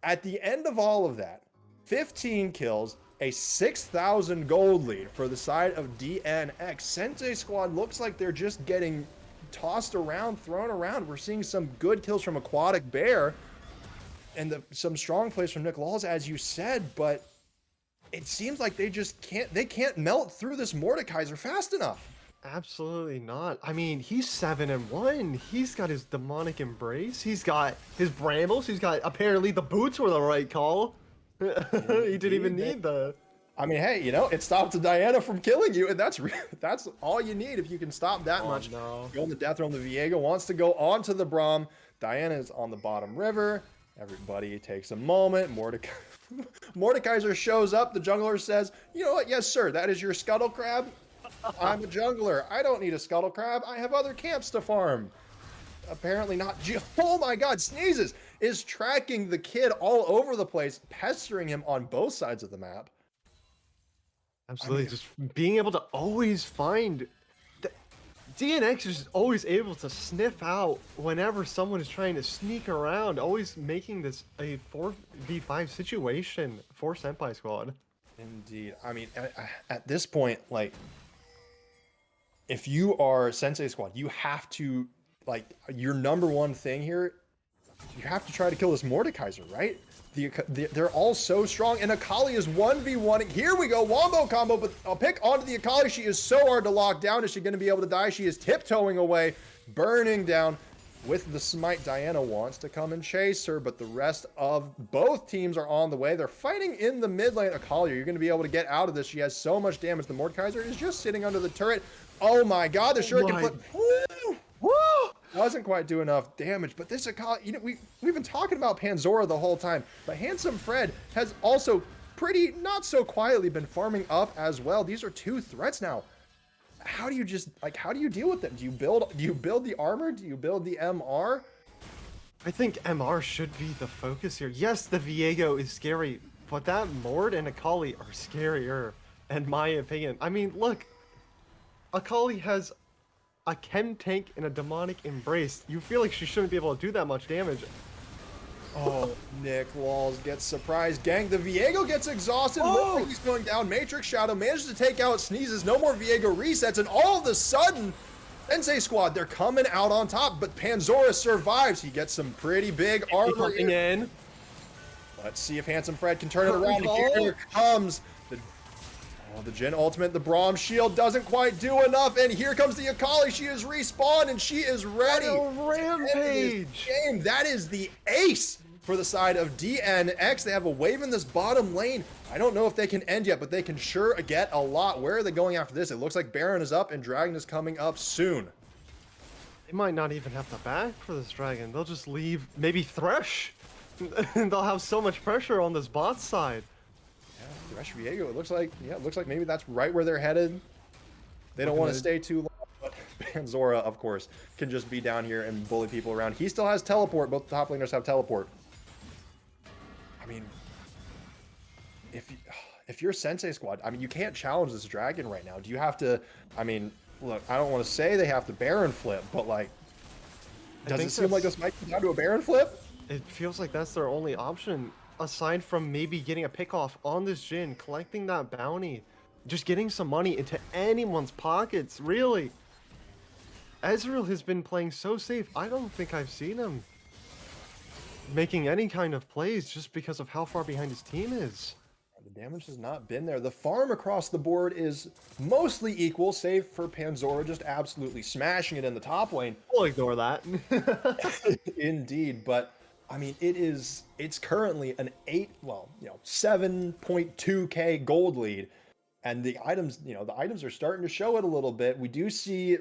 At the end of all of that, 15 kills, a 6,000 gold lead for the side of DNX. Sensei Squad looks like they're just getting tossed around, thrown around. We're seeing some good kills from Aquatic Bear. And some strong plays from Nick Laws, as you said, but it seems like they can't melt through this Mordekaiser fast enough. Absolutely not. I mean, he's 7-1. He's got his demonic embrace. He's got his brambles. He's got, apparently the boots were the right call. He didn't even need the... I mean, hey, you know, it stopped Diana from killing you, and that's all you need if you can stop that much. No. Go in the Death Realm. The Viego wants to go onto the Braum. Diana is on the bottom river. Everybody takes a moment. Mordekaiser shows up. The jungler says, you know what? Yes, sir. That is your scuttle crab. I'm a jungler. I don't need a scuttle crab. I have other camps to farm. Apparently not. Oh my god. Sneezes is tracking the kid all over the place, pestering him on both sides of the map. Absolutely. Just being able to always find... DNX is always able to sniff out whenever someone is trying to sneak around, always making this a 4v5 situation for Senpai Squad. Indeed. I mean, at this point, like, if you are Sensei Squad, you have to, like, your number one thing here, you have to try to kill this Mordekaiser, right? They're all so strong, and Akali is 1v1. Here we go, Wombo combo, but I'll pick onto the Akali. She is so hard to lock down. Is she going to be able to die? She is tiptoeing away, burning down with the smite. Diana wants to come and chase her, but the rest of both teams are on the way. They're fighting in the mid lane. Akali, you're going to be able to get out of this. She has so much damage. The Mordekaiser is just sitting under the turret. Oh my god, the Shuriken flip. Woo! Woo! Doesn't quite do enough damage, but this Akali, you know, we've been talking about Panzora the whole time, but Handsome Fred has also pretty not so quietly been farming up as well. These are 2 threats now. How do you deal with them? Do you build the armor? Do you build the MR? I think MR should be the focus here. Yes, the Viego is scary, but that Mord and Akali are scarier, in my opinion. I mean, look, Akali has a chem tank and a demonic embrace. You feel like she shouldn't be able to do that much damage. Oh, Nick Walls gets surprised. Gang, the Viego gets exhausted. He's going down. Matrix Shadow manages to take out Sneezes. No more Viego resets. And all of a sudden, Sensei squad, they're coming out on top, but Panzora survives. He gets some pretty big armor Coming in. Let's see if Handsome Fred can turn it around. Curtain Here comes the Jin ultimate. The Braum shield doesn't quite do enough, and here comes the Akali. She is respawned, and she is ready. Rampage! Game. That is the ace for the side of DNX. They have a wave in this bottom lane. I don't know if they can end yet, but they can sure get a lot. Where are they going after this? It looks like Baron is up, and Dragon is coming up soon. They might not even have to back for this Dragon. They'll just leave, maybe Thresh. And they'll have so much pressure on this bot side. Yeah, Thresh Viego, it looks like maybe that's right where they're headed. They don't want to stay too long, but Panzora, of course, can just be down here and bully people around. He still has teleport. Both top laners have teleport. I mean, if you're Sensei squad, I mean, you can't challenge this Dragon right now. Do you have to, I mean, look, I don't want to say they have to Baron flip, but like, does it seem like this might come down to a Baron flip? It feels like that's their only option, aside from maybe getting a pick off on this Jin, collecting that bounty, just getting some money into anyone's pockets, really. Ezreal has been playing so safe. I don't think I've seen him making any kind of plays just because of how far behind his team is. The damage has not been there. The farm across the board is mostly equal, save for Panzora just absolutely smashing it in the top lane. We'll ignore that. Indeed, but I mean, it's currently an 7.2k gold lead, and the items are starting to show it a little bit. We do see,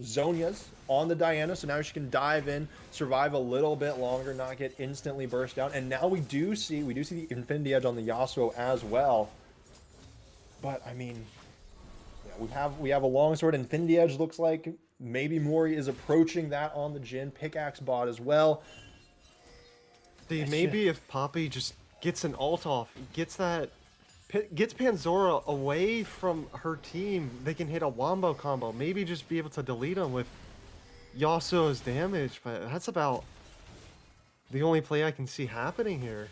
Zhonya's on the Diana, so now she can dive in, survive a little bit longer, not get instantly burst down. And now we do see the Infinity Edge on the Yasuo as well. But I mean, yeah, we have a longsword. Infinity Edge looks like maybe Mori is approaching that on the Jin pickaxe bot as well. Maybe if Poppy just gets an ult off, gets Panzora away from her team, they can hit a wombo combo. Maybe just be able to delete him with Yasuo's damage, but that's about the only play I can see happening here.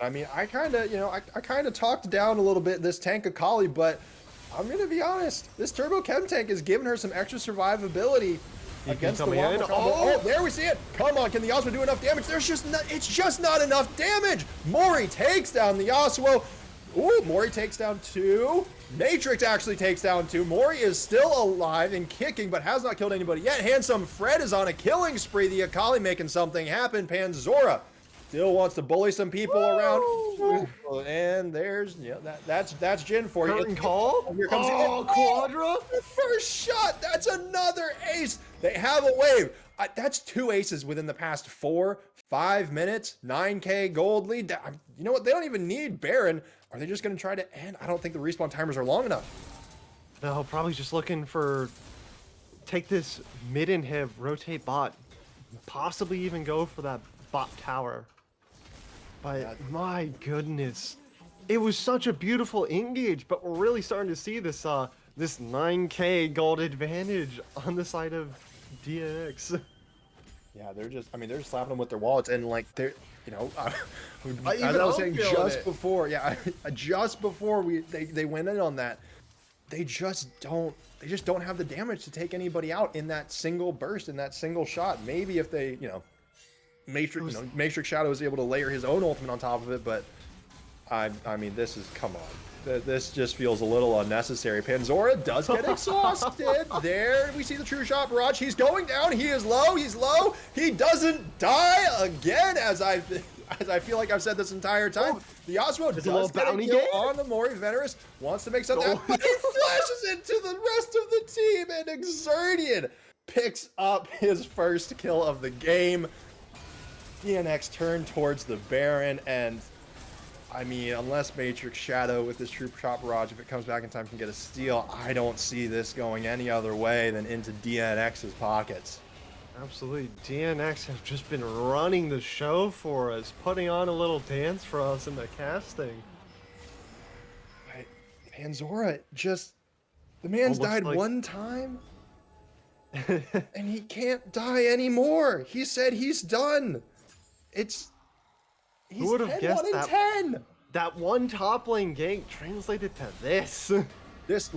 I mean, I kind of talked down a little bit this tank Akali, but I'm gonna be honest. This Turbo Chem tank is giving her some extra survivability against the wombo combo. Oh, there we see it. Come on, can the Yasuo do enough damage? It's just not enough damage. Mori takes down the Yasuo. Ooh, Mori takes down 2. Matrix actually takes down 2. Mori is still alive and kicking, but has not killed anybody yet. Handsome Fred is on a killing spree. The Akali making something happen. Panzora still wants to bully some people around. And there's, that's Jin for you. Curtain call? Here comes Quadra? The first shot. That's another ace. They have a wave. That's 2 aces within the past 4-5 minutes. 9k gold lead. You know what? They don't even need Baron. Are they just going to try to end? I don't think the respawn timers are long enough. No, probably just looking for take this mid inhib, rotate bot, possibly even go for that bot tower. But my goodness, it was such a beautiful engage, but we're really starting to see this this 9k gold advantage on the side of DNX. Yeah, they're just slapping them with their wallets, and like they're, as I was saying just before they went in on that, they just don't have the damage to take anybody out in that single burst, in that single shot. Maybe if they, Matrix Shadow is able to layer his own ultimate on top of it, but I mean, this is, come on. This just feels a little unnecessary. Panzora does get exhausted. There we see the true shot barrage. He's going down. He is low. He's low. He doesn't die again, as I feel like I've said this entire time. The Yasuo does get a kill on the Mori. Venerus wants to make something happen, but he flashes into the rest of the team, and Exerdian picks up his first kill of the game. DNX turned towards the Baron, and I mean, unless Matrix Shadow with his True Shot Barrage, if it comes back in time, can get a steal, I don't see this going any other way than into DNX's pockets. Absolutely. DNX have just been running the show for us, putting on a little dance for us in the casting. Panzora, the man's died one time, and he can't die anymore. He said he's done. Who would have guessed that 10. That one top lane gank translated to this? This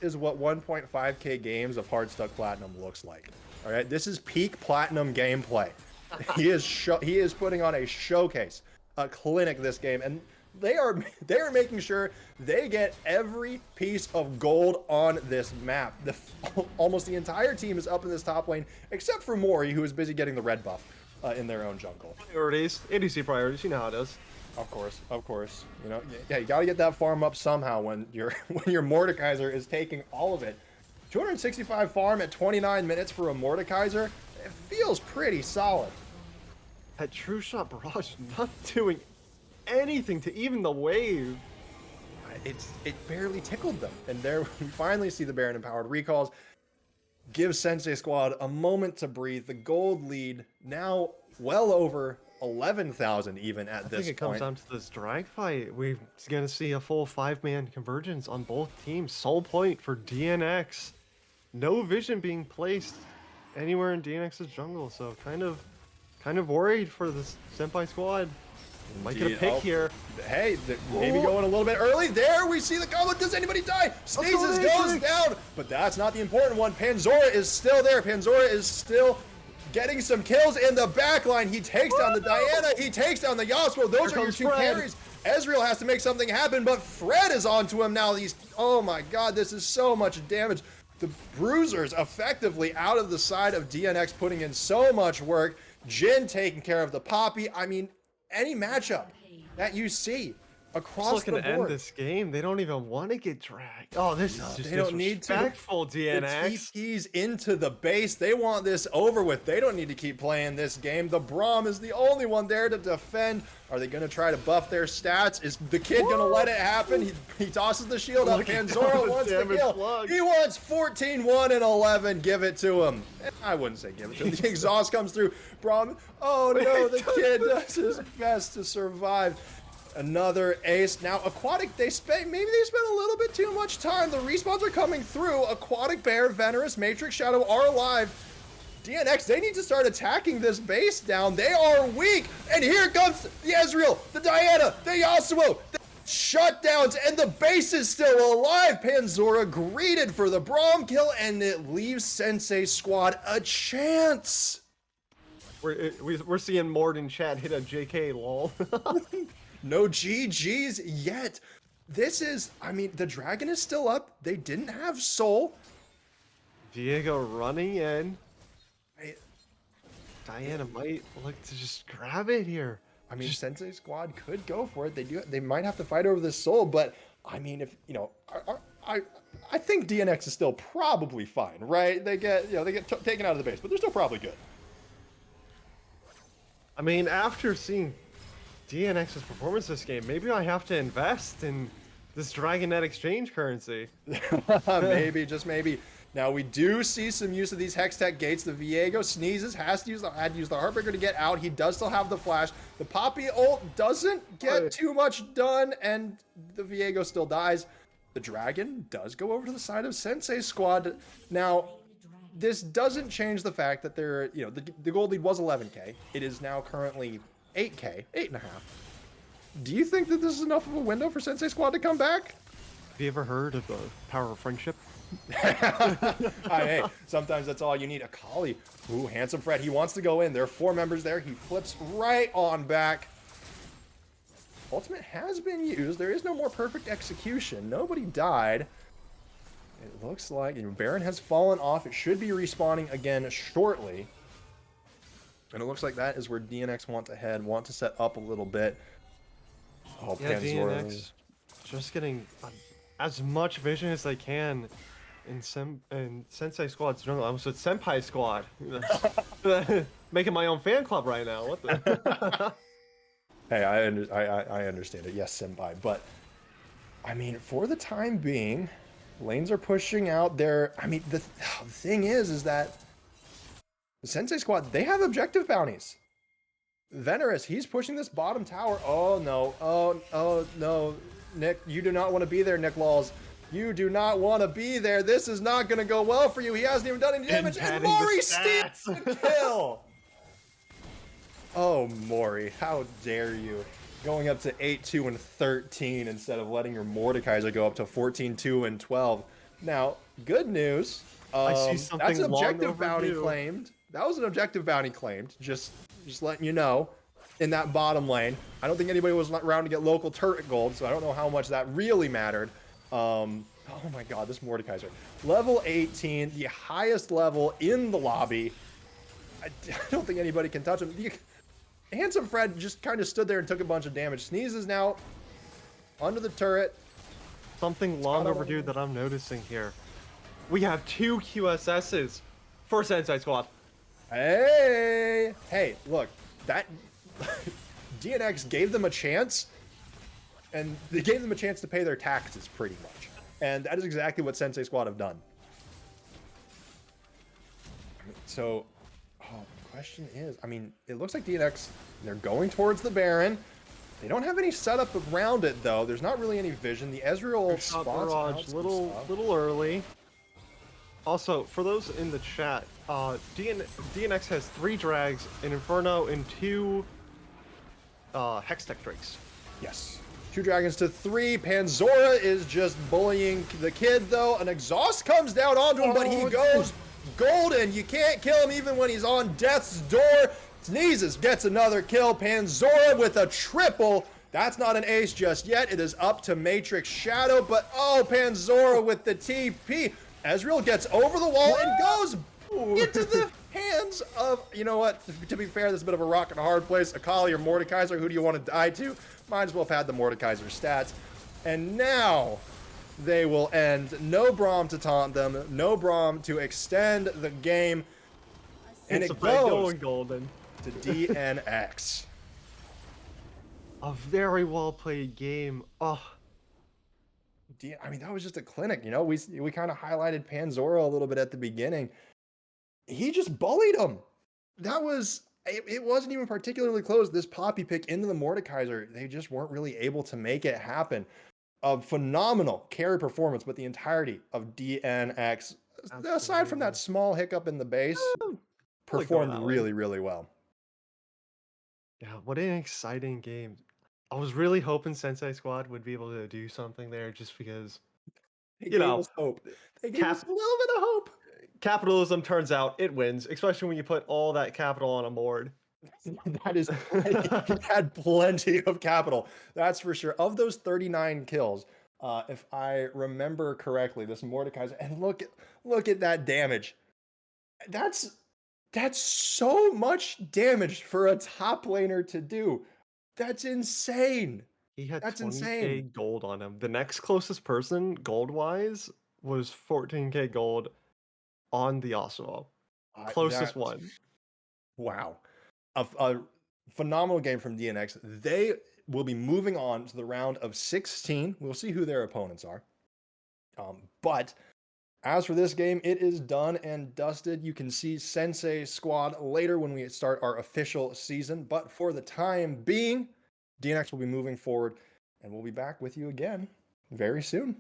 is what 1.5K games of Hard Stuck Platinum looks like. All right, this is peak Platinum gameplay. He is putting on a showcase, a clinic this game, and they are making sure they get every piece of gold on this map. Almost the entire team is up in this top lane, except for Mori, who is busy getting the red buff in their own jungle. Priorities, ADC priorities. You know how it is. Of course. You know, yeah, you got to get that farm up somehow when your Mordekaiser is taking all of it. 265 farm at 29 minutes for a Mordekaiser. It feels pretty solid. That True Shot Barrage not doing anything to even the wave. It barely tickled them. And there we finally see the Baron empowered recalls. Give Sensei Squad a moment to breathe. The gold lead now well over 11,000 even at this point. I think it comes down to this drag fight. We're going to see a full 5-man convergence on both teams. Soul point for DNX. No vision being placed anywhere in DNX's jungle, so kind of worried for this Senpai squad. Might get a pick here. Hey, maybe going a little bit early. There we see the combo. Does anybody die? Sneezes goes down, but that's not the important one. Panzora is still there. Panzora is still getting some kills in the backline. He takes down the Diana. He takes down the Yasuo. Those are your two carries. Ezreal has to make something happen, but Fred is onto him now. Oh my god, this is so much damage. The Bruisers effectively out of the side of DNX, putting in so much work. Jhin taking care of the Poppy. I mean, any matchup that you see across the board. Looking to end this game. They don't even want to get dragged. Oh, this is just disrespectful, DNX. He's into the base. They want this over with. They don't need to keep playing this game. The Braum is the only one there to defend. Are they going to try to buff their stats? Is the kid going to let it happen? He tosses the shield up. Panzora wants the kill. He wants 14, 1, and 11. Give it to him. I wouldn't say give it to him. The exhaust comes through. Braum. Oh no, the kid does his best to survive. Another ace. Now, Aquatic, maybe they spent a little bit too much time. The respawns are coming through. Aquatic Bear, Venerous, Matrix Shadow are alive. DNX, they need to start attacking this base down. They are weak. And here comes the Ezreal, the Diana, the Yasuo, the shutdowns, and the base is still alive. Panzora greeted for the Braum kill, and it leaves Sensei Squad a chance. We're seeing Morden chat hit a JK lol. No GG's yet. This is, I mean, the dragon is still up. They didn't have soul. Diego running in. Diana might look to just grab it here. I mean, Sensei Squad could go for it. They might have to fight over this soul, but I mean, if you know, I think DNX is still probably fine, right? They get taken out of the base, but they're still probably good. I mean, after seeing DNX's performance this game, maybe I have to invest in this Dragonet exchange currency. Maybe, just maybe. Now we do see some use of these Hextech gates. The Viego sneezes, had to use the Heartbreaker to get out. He does still have the flash. The Poppy ult doesn't get too much done, and the Viego still dies. The dragon does go over to the side of Sensei Squad. Now, this doesn't change the fact that the gold lead was 11K. It is now currently 8K, 8.5. Do you think that this is enough of a window for Sensei Squad to come back? Have you ever heard of the power of friendship? Hey, sometimes that's all you need. Akali. Ooh, handsome Fred. He wants to go in. There are 4 members there. He flips right on back. Ultimate has been used. There is no more perfect execution. Nobody died. It looks like Baron has fallen off. It should be respawning again shortly. And it looks like that is where DNX want to head, want to set up a little bit. Oh, yeah, DNX just getting as much vision as they can in Sensei Squad's jungle. I almost said Senpai Squad. Making my own fan club right now. What the? Hey, I understand it. Yes, Senpai. But, I mean, for the time being, lanes are pushing out there. I mean, the thing is that the Sensei Squad, they have objective bounties. Venerous, he's pushing this bottom tower. Oh, no. Oh, no. Nick, you do not want to be there, Nick Laws. You do not want to be there. This is not going to go well for you. He hasn't even done any damage. And Mori steals the kill. Oh, Mori, how dare you. going up to 8-2 and 13 instead of letting your Mordekaiser go up to 14-2 and 12. Now, good news. I see That's something an long objective bounty overdue. claimed. That was an objective bounty claimed. Just letting you know. In that bottom lane, I don't think anybody was around to get local turret gold, so I don't know how much that really mattered. Oh my god, this Mordekaiser. Level 18, the highest level in the lobby. I don't think anybody can touch him. Handsome Fred just kind of stood there and took a bunch of damage. Sneeze is now under the turret. Something long overdue that I'm noticing here. We have 2 QSSs for Sensei Squad. Hey, look, that DNX gave them a chance, and they gave them a chance to pay their taxes pretty much. And that is exactly what Sensei Squad have done. So, question is, I mean, it looks like DNX, they're going towards the Baron. They don't have any setup around it, though. There's not really any vision. The Ezreal Shot spots barrage, little early. Also, for those in the chat, DNX has 3 drags, an Inferno, and 2 Hextech Drakes. Yes. 2 dragons to 3. Panzora is just bullying the kid, though. An exhaust comes down onto him, but he goes golden. You can't kill him even when he's on death's door. Sneezes gets another kill. Panzora with a triple. That's not an ace just yet. It is up to Matrix Shadow, but Panzora with the TP. Ezreal gets over the wall and goes into the hands of, you know what, to be fair, this is a bit of a rock and a hard place. Akali or Mordekaiser, who do you want to die to? Might as well have had the Mordekaiser stats. And now they will end. No Braum to taunt them, no Braum to extend the game. And it goes golden to DNX. A very well played game. I mean, that was just a clinic, you know. We kind of highlighted Panzora a little bit at the beginning. He just bullied him. That was, it wasn't even particularly close. This Poppy pick into the Mordekaiser, they just weren't really able to make it happen. A phenomenal carry performance, but the entirety of DNX, aside from that small hiccup in the base, performed really, really well. Yeah, what an exciting game. I was really hoping Sensei Squad would be able to do something there just because, They gave us hope. They gave us a little bit of hope. Capitalism turns out it wins, especially when you put all that capital on a board. That is, he had plenty of capital. That's for sure. Of those 39 kills, if I remember correctly, this Mordekaiser, and look at that damage. That's so much damage for a top laner to do. That's insane. He had That's 20K insane. gold on him. The next closest person, gold-wise, was 14K gold on the Yasuo. Closest one. Wow. A phenomenal game from DNX. They will be moving on to the round of 16. We'll see who their opponents are. But as for this game, it is done and dusted. You can see Sensei Squad later when we start our official season. But for the time being, DNX will be moving forward, and we'll be back with you again very soon.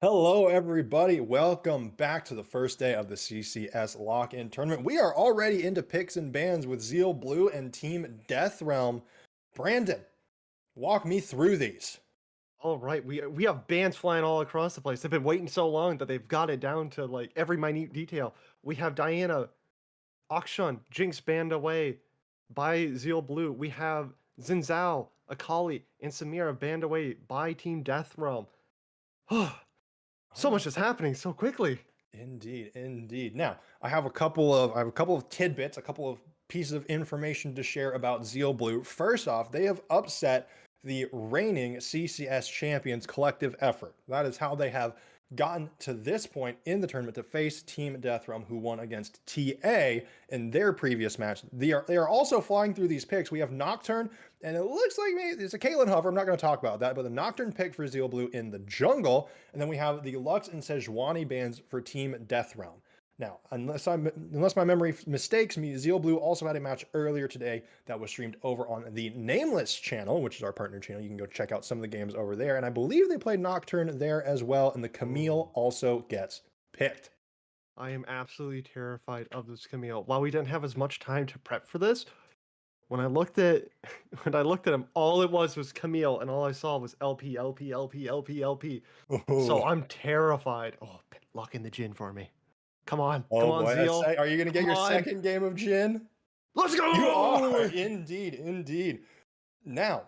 Hello, everybody. Welcome back to the first day of the CCS Lock In Tournament. We are already into picks and bans with Zeal Blue and Team Death Realm. Brandon, walk me through these. All right, we have bands flying all across the place. They've been waiting so long that they've got it down to like every minute detail. We have Diana, Akshan, Jinx banned away by Zeal Blue. We have Zinzao, Akali, and Samira banned away by Team Death Realm. So Oh, much is happening so quickly. indeed, indeed. Now, I have a couple of tidbits, a couple of pieces of information to share about Zeal Blue. First off, they have upset the reigning CCS champions collective effort. That is how they have gotten to this point in the tournament to face Team Death Realm, who won against TA in their previous match. They are also flying through these picks. We have Nocturne, and it looks like maybe it's a Caitlyn Hover. I'm not going to talk about that, but the Nocturne pick for Zeal Blue in the jungle, and then we have the Lux and Sejuani bans for Team Death Realm. Now, unless my memory mistakes me, Zeal Blue also had a match earlier today that was streamed over on the Nameless channel, which is our partner channel. You can go check out some of the games over there. And I believe they played Nocturne there as well. And the Camille also gets picked. I am absolutely terrified of this Camille. While we didn't have as much time to prep for this, when I looked at when I looked at him, all it was Camille, and all I saw was LP, LP, LP, LP, LP. So Ooh. I'm terrified. Oh, lock in the Jin for me. Come Oh on, boy, Zeal. are you going to get Come your on. second game of Jin? Let's You are, go! indeed, indeed. Now,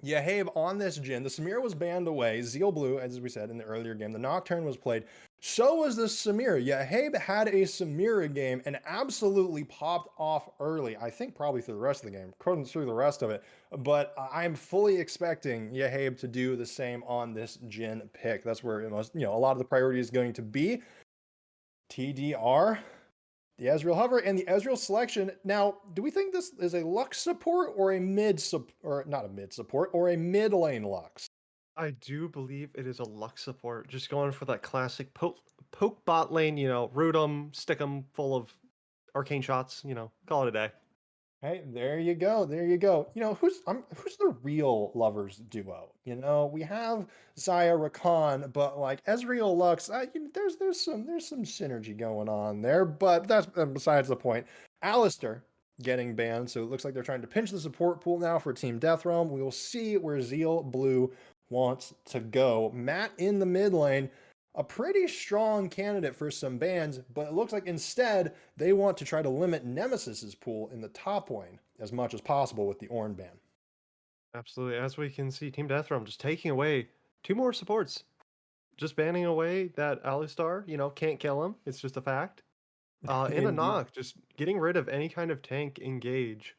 Yahabe on this Jin. The Samira was banned away. Zeal Blue, as we said in the earlier game, the Nocturne was played. So was the Samira. Yahabe had a Samira game and absolutely popped off early. I think probably through the rest of the game, couldn't through the rest of it. But I'm fully expecting Yahabe to do the same on this Jin pick. That's where a lot of the priority is going to be. TDR, the Ezreal hover and the Ezreal selection. Now, do we think this is a Lux support or a or not a mid support or a mid lane Lux? I do believe it is a Lux support. Just going for that classic poke bot lane, root 'em, stick 'em full of arcane shots, call it a day. Hey, there you go. There you go. Who's the real lovers duo? We have Zaya Rakan, but like Ezreal Lux, there's some synergy going on there, but that's besides the point. Alistair getting banned, so it looks like they're trying to pinch the support pool now for Team Death Realm. We will see where Zeal Blue wants to go. Matt in the mid lane, a pretty strong candidate for some bans, but it looks like instead they want to try to limit Nemesis's pool in the top lane as much as possible with the Ornn ban. Absolutely. As we can see, Team Death Realm just taking away two more supports. Just banning away that Alistar, can't kill him. It's just a fact. And a Indeed. knock, just getting rid of any kind of tank engage.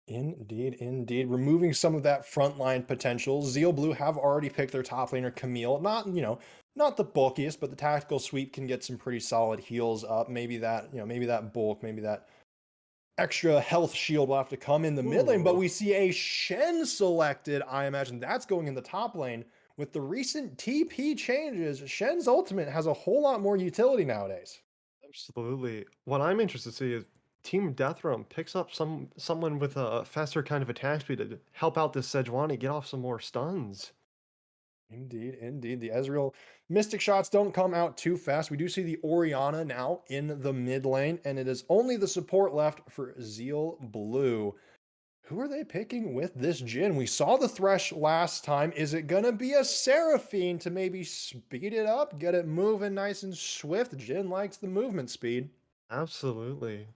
Indeed, indeed. Removing some of that frontline potential. Zeal Blue have already picked their top laner, Camille. Not the bulkiest, but the tactical sweep can get some pretty solid heals up. Maybe that bulk, maybe that extra health shield will have to come in the mid lane, but Ooh, we see a Shen selected. I imagine that's going in the top lane. With the recent TP changes, Shen's ultimate has a whole lot more utility nowadays. absolutely. What I'm interested to see is Team Death Realm picks up someone with a faster kind of attack speed to help out this Sejuani get off some more stuns. Indeed, indeed. The Ezreal Mystic shots don't come out too fast. We do see the Orianna now in the mid lane, and it is only the support left for Zeal Blue. Who are they picking with this Jhin? We saw the Thresh last time. Is it going to be a Seraphine to maybe speed it up, get it moving nice and swift? Jhin likes the movement speed. Absolutely.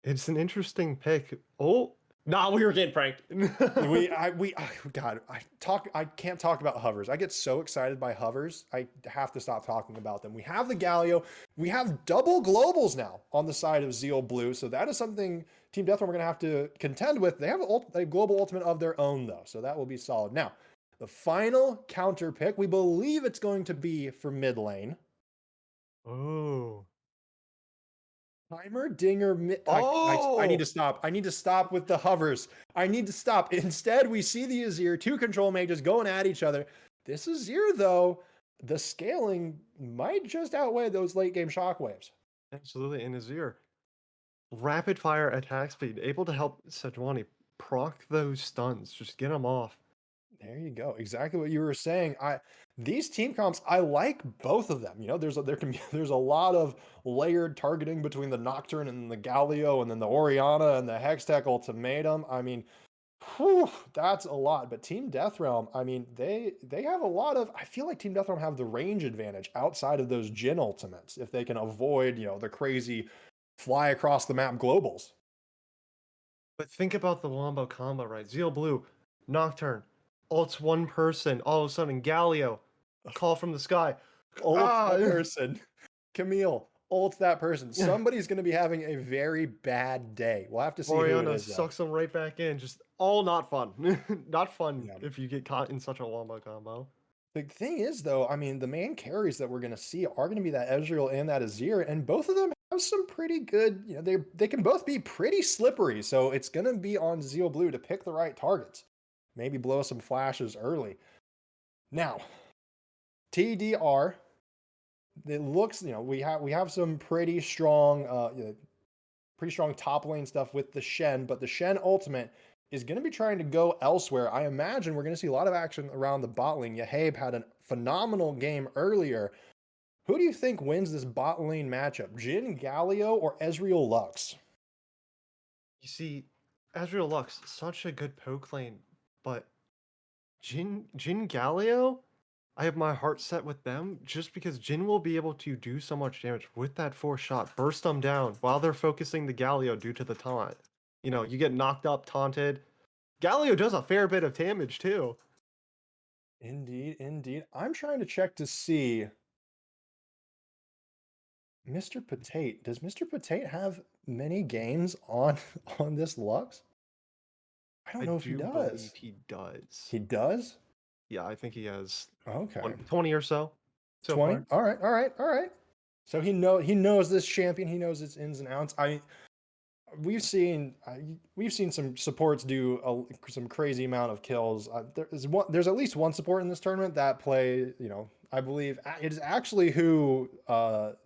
It's an interesting pick. Oh, nah, we were getting pranked. God, I can't talk about hovers. I get so excited by hovers. I have to stop talking about them. We have the Galio. We have double globals now on the side of Zeal Blue. So that is something Team Death Realm are going to have to contend with. They have a global ultimate of their own though. So that will be solid. Now, the final counter pick, we believe it's going to be for mid lane. Oh. Timer dinger. I need Oh! to stop. I need to stop with the hovers. I need to stop. Instead, we see the Azir, two control mages going at each other. This Azir, though, the scaling might just outweigh those late game shockwaves. Absolutely. In Azir, rapid fire attack speed, able to help Sejuani proc those stuns, just get them off. There you go. Exactly what you were saying. These team comps, I like both of them. You know, there can be there's a lot of layered targeting between the Nocturne and the Galio, and then the Oriana and the Hextech Ultimatum. I mean, whew, that's a lot. But Team Death Realm, I mean, they have a lot of. I feel like Team Death Realm have the range advantage outside of those Jin ultimates if they can avoid, the crazy fly across the map globals. But think about the Wombo combo, right? Zeal Blue, Nocturne, ults one person, all of a sudden Galio, call from the sky. Ult that Ah! person. Camille, ult that person. Somebody's going to be having a very bad day. We'll have to see who it Oriana is, though. sucks them right back in. Just all not fun. Not fun Yeah. if you get caught in such a Wombo combo. The thing is, though, I mean, the main carries that we're going to see are going to be that Ezreal and that Azir, and both of them have some pretty good, they can both be pretty slippery. So it's going to be on Zeal Blue to pick the right targets. Maybe blow some flashes early. Now, TDR, it looks, we have some pretty strong top lane stuff with the Shen, but the Shen ultimate is going to be trying to go elsewhere. I imagine we're going to see a lot of action around the bot lane. Yahabe had a phenomenal game earlier. Who do you think wins this bot lane matchup? Jhin Galio or Ezreal Lux? You see, Ezreal Lux, such a good poke lane, but Jin Galio, I have my heart set with them just because Jin will be able to do so much damage with that 4-shot, burst them down while they're focusing the Galio due to the taunt. You get knocked up, taunted. Galio does a fair bit of damage too. Indeed, indeed. I'm trying to check to see Mr. Potate. Does Mr. Potate have many games on on this Lux? I don't I know if he do believe does. he does. He does? Yeah, I think he has Okay. 20 or so 20? far. All right, all right, all right. So he knows this champion, he knows its ins and outs. We've seen some supports do some crazy amount of kills. There's at least one support in this tournament that play, I believe it is actually who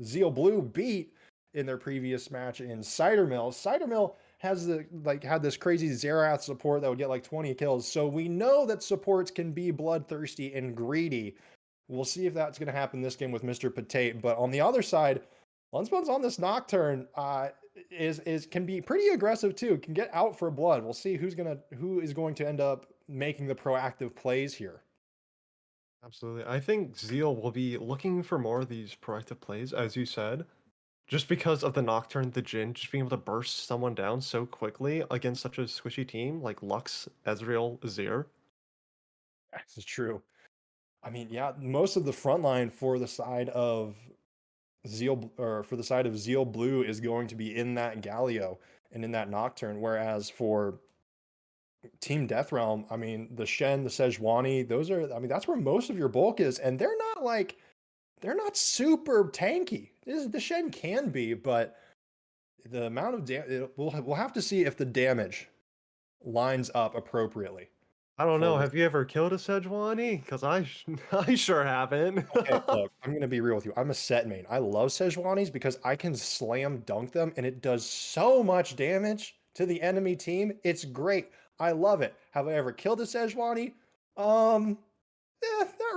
Zeal Blue beat in their previous match in Cider Mill. Cider Mill has had this crazy Zerath support that would get like 20 kills. So we know that supports can be bloodthirsty and greedy. We'll see if that's going to happen this game with Mr. Potate. But on the other side, Lunspun's on this Nocturne is can be pretty aggressive too. Can get out for blood. We'll see who is going to end up making the proactive plays here. Absolutely. I think Zeal will be looking for more of these proactive plays, as you said, just because of the Nocturne, the Jhin, just being able to burst someone down so quickly against such a squishy team like Lux, Ezreal, Azir. This is true. I mean, yeah, most of the front line for the side of Zeal Blue is going to be in that Galio and in that Nocturne, whereas for Team Death Realm, I mean, the Shen, the Sejuani, that's where most of your bulk is, and they're not super tanky. The Shen can be, but the amount of damage, we'll have to see if the damage lines up appropriately. I don't For know. this. Have you ever killed a Sejuani? Because I sure haven't. Okay, look, I'm gonna be real with you. I'm a set main. I love Sejuani's because I can slam dunk them and it does so much damage to the enemy team. It's great. I love it. Have I ever killed a Sejuani? That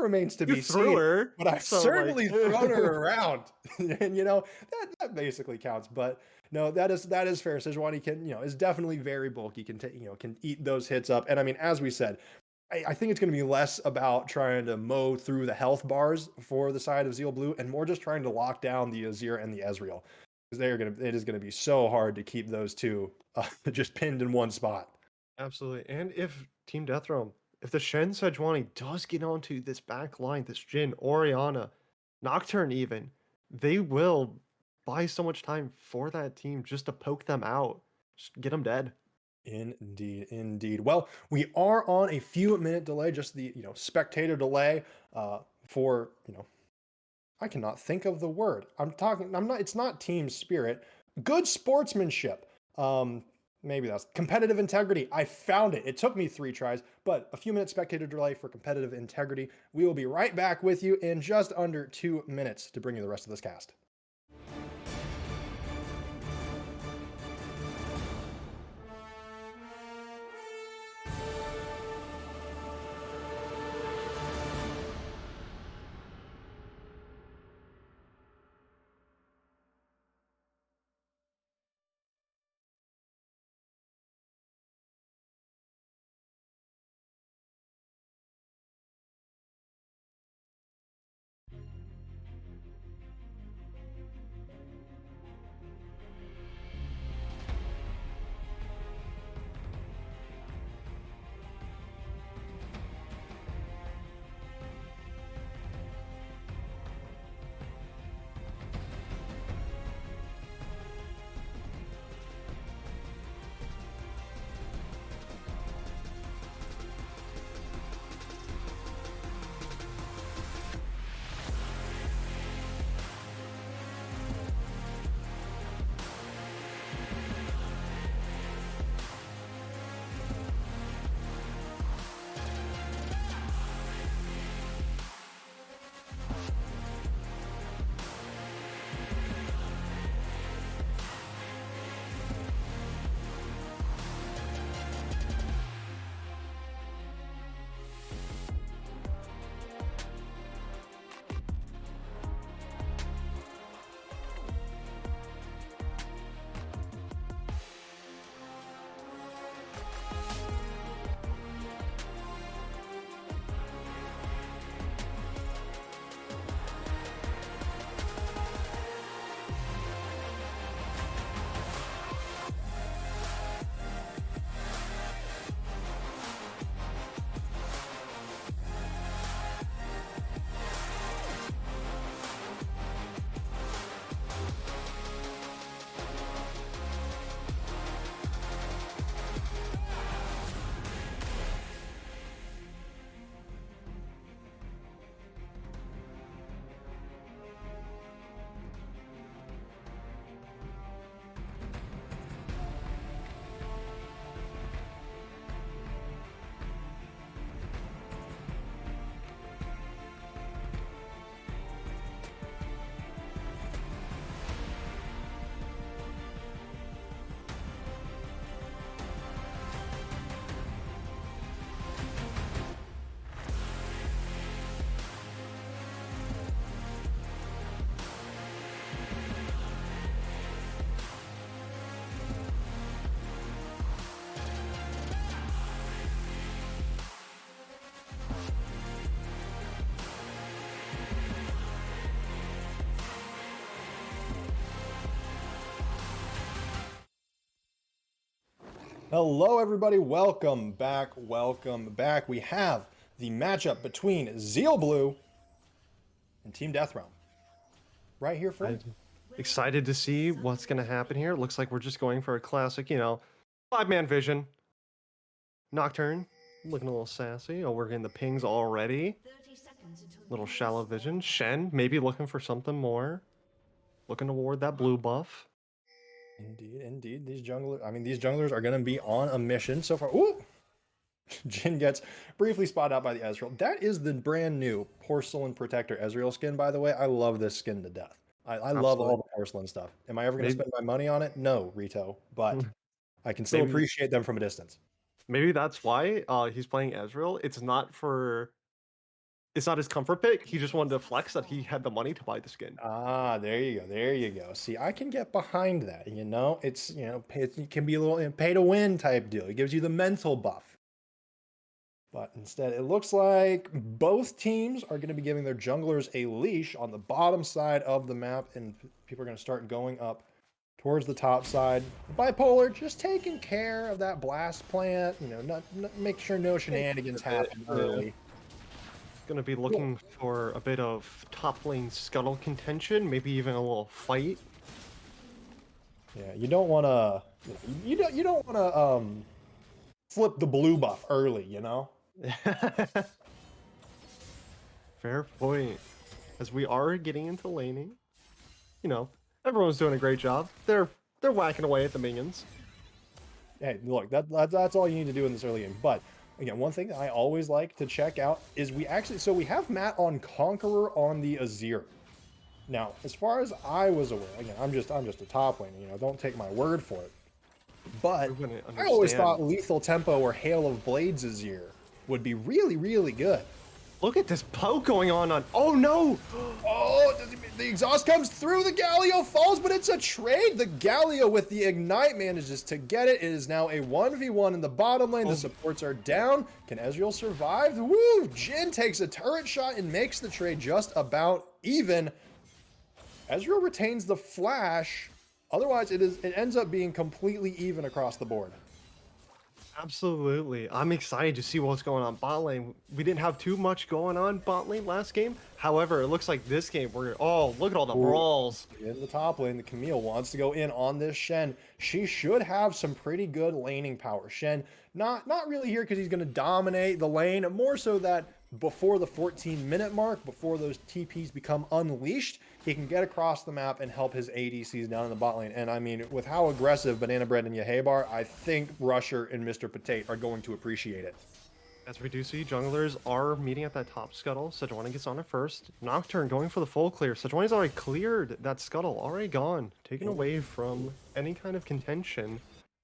remains to You be threw seen. her, But I've so like, certainly thrown her around. And that basically counts. But no, that is fair. Sejuani is definitely very bulky, can eat those hits up. And I mean, as we said, I think it's going to be less about trying to mow through the health bars for the side of Zeal Blue and more just trying to lock down the Azir and the Ezreal. Because it is going to be so hard to keep those two just pinned in one spot. absolutely. And if Team Death Realm, if the Shen Sejuani does get onto this back line, this Jhin, Oriana, Nocturne even, they will buy so much time for that team just to poke them out. Just get them dead. Indeed, indeed. Well, we are on a few minute delay, just the spectator delay for I cannot think of the word. I'm not. It's not team spirit. Good sportsmanship. Maybe that's competitive integrity. I found it. It took me 3 tries, but a few minute spectator delay for competitive integrity. We will be right back with you in just under 2 minutes to bring you the rest of this cast. Hello, everybody. Welcome back. Welcome back. We have the matchup between Zeal Blue and Team Death Realm right here for you. I'm excited to see what's going to happen here. Looks like we're just going for a classic, 5-man vision. Nocturne, looking a little sassy. Oh, we're getting the pings already. Little shallow vision. Shen, maybe looking for something more. Looking toward that blue buff. Indeed, indeed. These junglers are going to be on a mission so far. Ooh! Jin gets briefly spotted out by the Ezreal. That is the brand new Porcelain Protector Ezreal skin, by the way. I love this skin to death. I love all the porcelain stuff. Am I ever going to spend my money on it? No, Rito, but I can still appreciate them from a distance. Maybe that's why he's playing Ezreal. It's not his comfort pick. He just wanted to flex that he had the money to buy the skin. Ah, there you go. There you go. See, I can get behind that. It's, it can be a little pay to win type deal. It gives you the mental buff. But instead, it looks like both teams are going to be giving their junglers a leash on the bottom side of the map, and people are going to start going up towards the top side. Bipolar just taking care of that blast plant, not make sure no shenanigans happen early. Gonna be looking for a bit of top lane scuttle contention, maybe even a little fight. Yeah, you don't want to, you don't want to flip the blue buff early, Fair point. As we are getting into laning, everyone's doing a great job. They're whacking away at the minions. Hey, look, that's all you need to do in this early game. But again, one thing that I always like to check out is we have Matt on Conqueror on the Azir. Now, as far as I was aware, again, I'm just a top laner, don't take my word for it. But I always thought Lethal Tempo or Hail of Blades Azir would be really, really good. Look at this poke going on. Oh no! Oh, the exhaust comes through, the Galio falls, but it's a trade. The Galio with the Ignite manages to get it. It is now a 1v1 in the bottom lane. The supports are down. Can Ezreal survive? Woo! Jin takes a turret shot and makes the trade just about even. Ezreal retains the flash. Otherwise, it ends up being completely even across the board. Absolutely. I'm excited to see what's going on bot lane. We didn't have too much going on bot lane last game. However, it looks like this game look at all the brawls. In the top lane, the Camille wants to go in on this Shen. She should have some pretty good laning power. Shen, not really here because he's going to dominate the lane, more so that before the 14-minute mark, before those TPs become unleashed, he can get across the map and help his ADCs down in the bot lane. And I mean, with how aggressive Banana Bread and Yehebar, I think Rusher and Mr. Potate are going to appreciate it. As we do see, junglers are meeting at that top scuttle. Sejuani gets on it first. Nocturne going for the full clear. Sejuani's already cleared that scuttle, already gone, taken away from any kind of contention.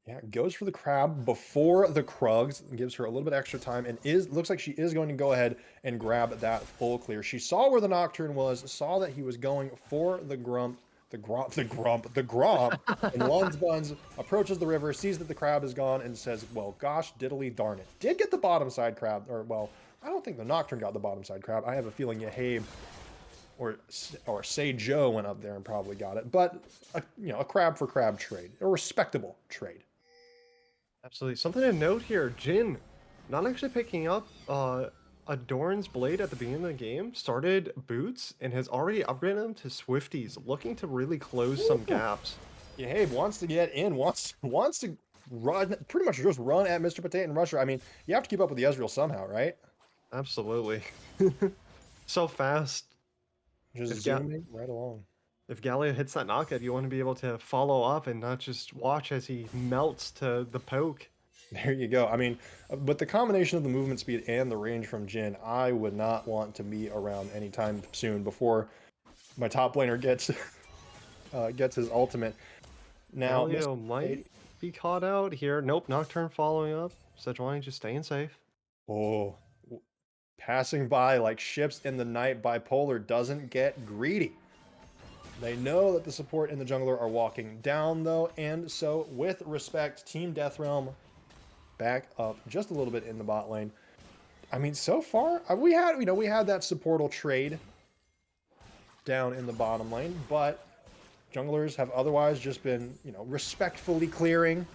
Yeah, goes for the crab before the Krugs, gives her a little bit extra time, and looks like she is going to go ahead and grab that full clear. She saw where the Nocturne was, saw that he was going for the Gromp, and Lun's Buns approaches the river, sees that the crab is gone, and says, well, gosh, diddly darn it. Did get the bottom side crab, or, well, I don't think the Nocturne got the bottom side crab. I have a feeling Yehabe or say Joe went up there and probably got it, but, a crab for crab trade, a respectable trade. Absolutely. Something to note here, Jin, not actually picking up Adorn's blade at the beginning of the game, started boots and has already upgraded them to Swifties, looking to really close some gaps. Yeah, Habe wants to get in, wants to run, pretty much just run at Mr. Potato and Rusher. I mean, you have to keep up with the Ezreal somehow, right? Absolutely. So fast. Just zooming right along. If Galio hits that knockout, you want to be able to follow up and not just watch as he melts to the poke. There you go. I mean, but the combination of the movement speed and the range from Jin, I would not want to be around anytime soon before my top laner gets his ultimate. Now, Galio might be caught out here. Nope, Nocturne following up. Sejuani just staying safe. Oh, passing by like ships in the night, Bipolar doesn't get greedy. They know that the support and the jungler are walking down, though, and so, with respect, Team Death Realm back up just a little bit in the bot lane. I mean, so far, we had that supportal trade down in the bottom lane, but junglers have otherwise just been, respectfully clearing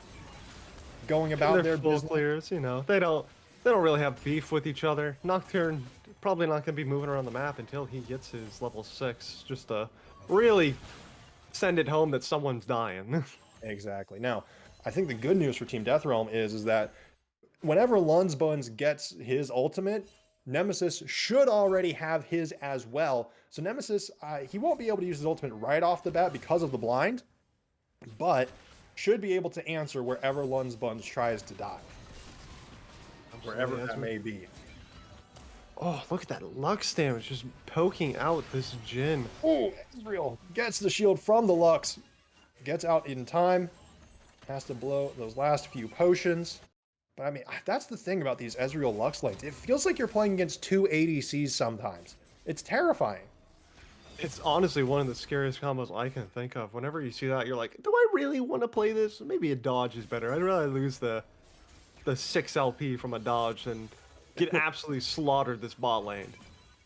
going about They're their full business. clears, you know. They don't really have beef with each other. Nocturne probably not gonna be moving around the map until he gets his level 6, just to really send it home that someone's dying. Exactly. Now, I think the good news for Team Deathrealm is that whenever Lunsbuns gets his ultimate, Nemesis should already have his as well. So Nemesis, he won't be able to use his ultimate right off the bat because of the blind, but should be able to answer wherever Lunsbuns tries to dive, wherever Absolutely, that may be. Oh, look at that Lux damage just poking out this Jhin. Oh, Ezreal gets the shield from the Lux, gets out in time, has to blow those last few potions. But I mean, that's the thing about these Ezreal Lux lanes. It feels like you're playing against two ADCs sometimes. It's terrifying. It's honestly one of the scariest combos I can think of. Whenever you see that, you're like, do I really want to play this? Maybe a dodge is better. I'd rather lose the 6 LP from a dodge than get absolutely slaughtered this bot lane.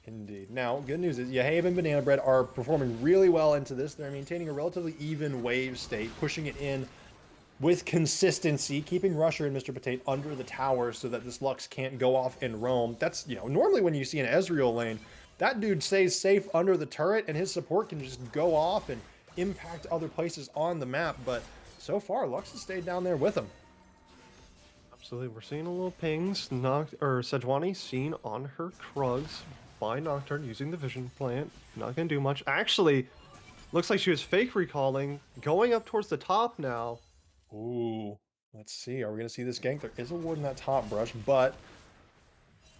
Indeed. Now, good news is Yahave and Banana Bread are performing really well into this. They're maintaining a relatively even wave state, pushing it in with consistency, keeping Rusher and Mr. Potato under the tower so that this Lux can't go off and roam. That's, normally when you see an Ezreal lane, that dude stays safe under the turret and his support can just go off and impact other places on the map. But so far, Lux has stayed down there with him. Absolutely, we're seeing a little pings. Sejuani seen on her Krugs by Nocturne using the Vision Plant. Not gonna do much. Actually, looks like she was fake recalling, going up towards the top now. Ooh, let's see. Are we going to see this gank? There is a ward in that top brush, but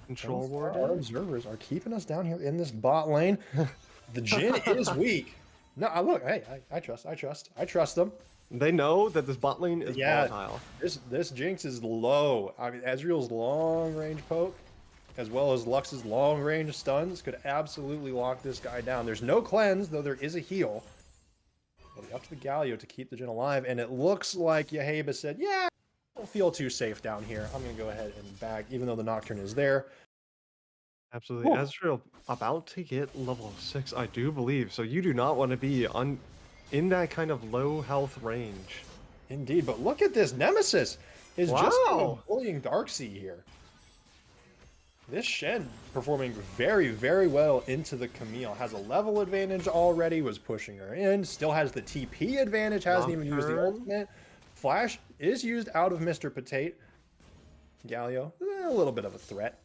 Control ward. our observers are keeping us down here in this bot lane. The Jhin is weak. No, look, hey, I trust them. They know that this bot lane is volatile. This Jinx is low. I mean, Ezreal's long range poke, as well as Lux's long range stuns, could absolutely lock this guy down. There's no cleanse, though there is a heal. It'll be up to the Galio to keep the Jhin alive, and it looks like Yaheba said, yeah, I don't feel too safe down here. I'm going to go ahead and back, even though the Nocturne is there. Absolutely. Ezreal about to get level 6, I do believe. So you do not want to be in that kind of low health range. Indeed, but look at this. Nemesis is just bullying Darkseid here. This Shen performing very, very well into the Camille. Has a level advantage already, was pushing her in, still has the TP advantage, hasn't even used the ultimate. Flash is used out of Mr. Potato. Galio, a little bit of a threat.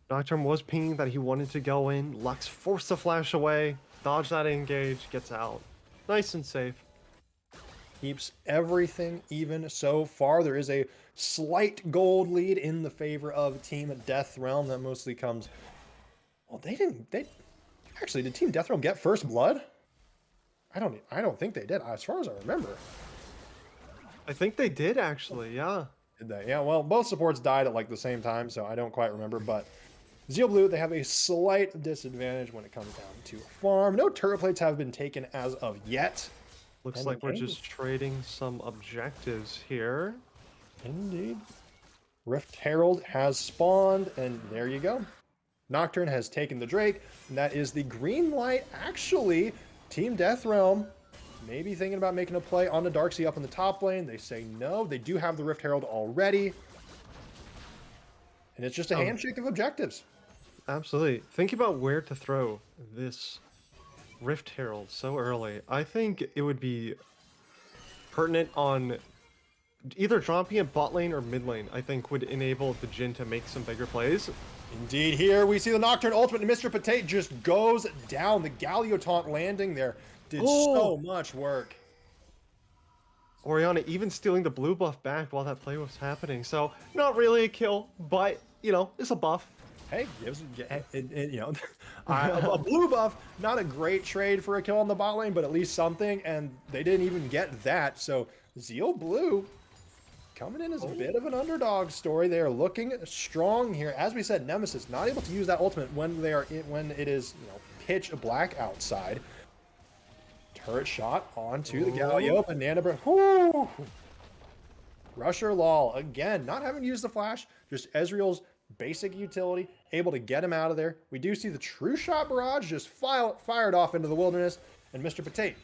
Nocturne was pinging that he wanted to go in. Lux forced the flash away, dodge that engage, gets out. Nice and safe. Keeps everything even so far. There is a slight gold lead in the favor of Team Deathrealm. That mostly comes... Well, actually, did Team Deathrealm get first blood? I don't think they did, as far as I remember. I think they did, actually, yeah. Did they? Yeah, well, both supports died at like the same time, so I don't quite remember, but Zeal Blue, they have a slight disadvantage when it comes down to farm. No turret plates have been taken as of yet. Looks like we're just trading some objectives here. Indeed. Rift Herald has spawned, and there you go. Nocturne has taken the Drake, and that is the green light. Actually, Team Deathrealm maybe thinking about making a play on the Darkseid up in the top lane. They say no. They do have the Rift Herald already. And it's just a handshake of objectives. Absolutely. Think about where to throw this Rift Herald so early. I think it would be pertinent on either dropping it bot lane or mid lane. I think would enable the Jhin to make some bigger plays. Indeed, here we see the Nocturne ultimate, and Mr. Potato just goes down. The Galio taunt landing there did so much work. Orianna even stealing the blue buff back while that play was happening. So not really a kill, but it's a buff. Hey, a blue buff, not a great trade for a kill on the bot lane, but at least something, and they didn't even get that. So Zeal Blue coming in as a bit of an underdog story. They are looking strong here. As we said, Nemesis not able to use that ultimate when it is pitch black outside. Turret shot onto the Galio. Banana Bread. Rusher Lol again, not having used the flash, just Ezreal's basic utility, able to get him out of there. We do see the True Shot barrage just fired off into the wilderness, and Mr. Potato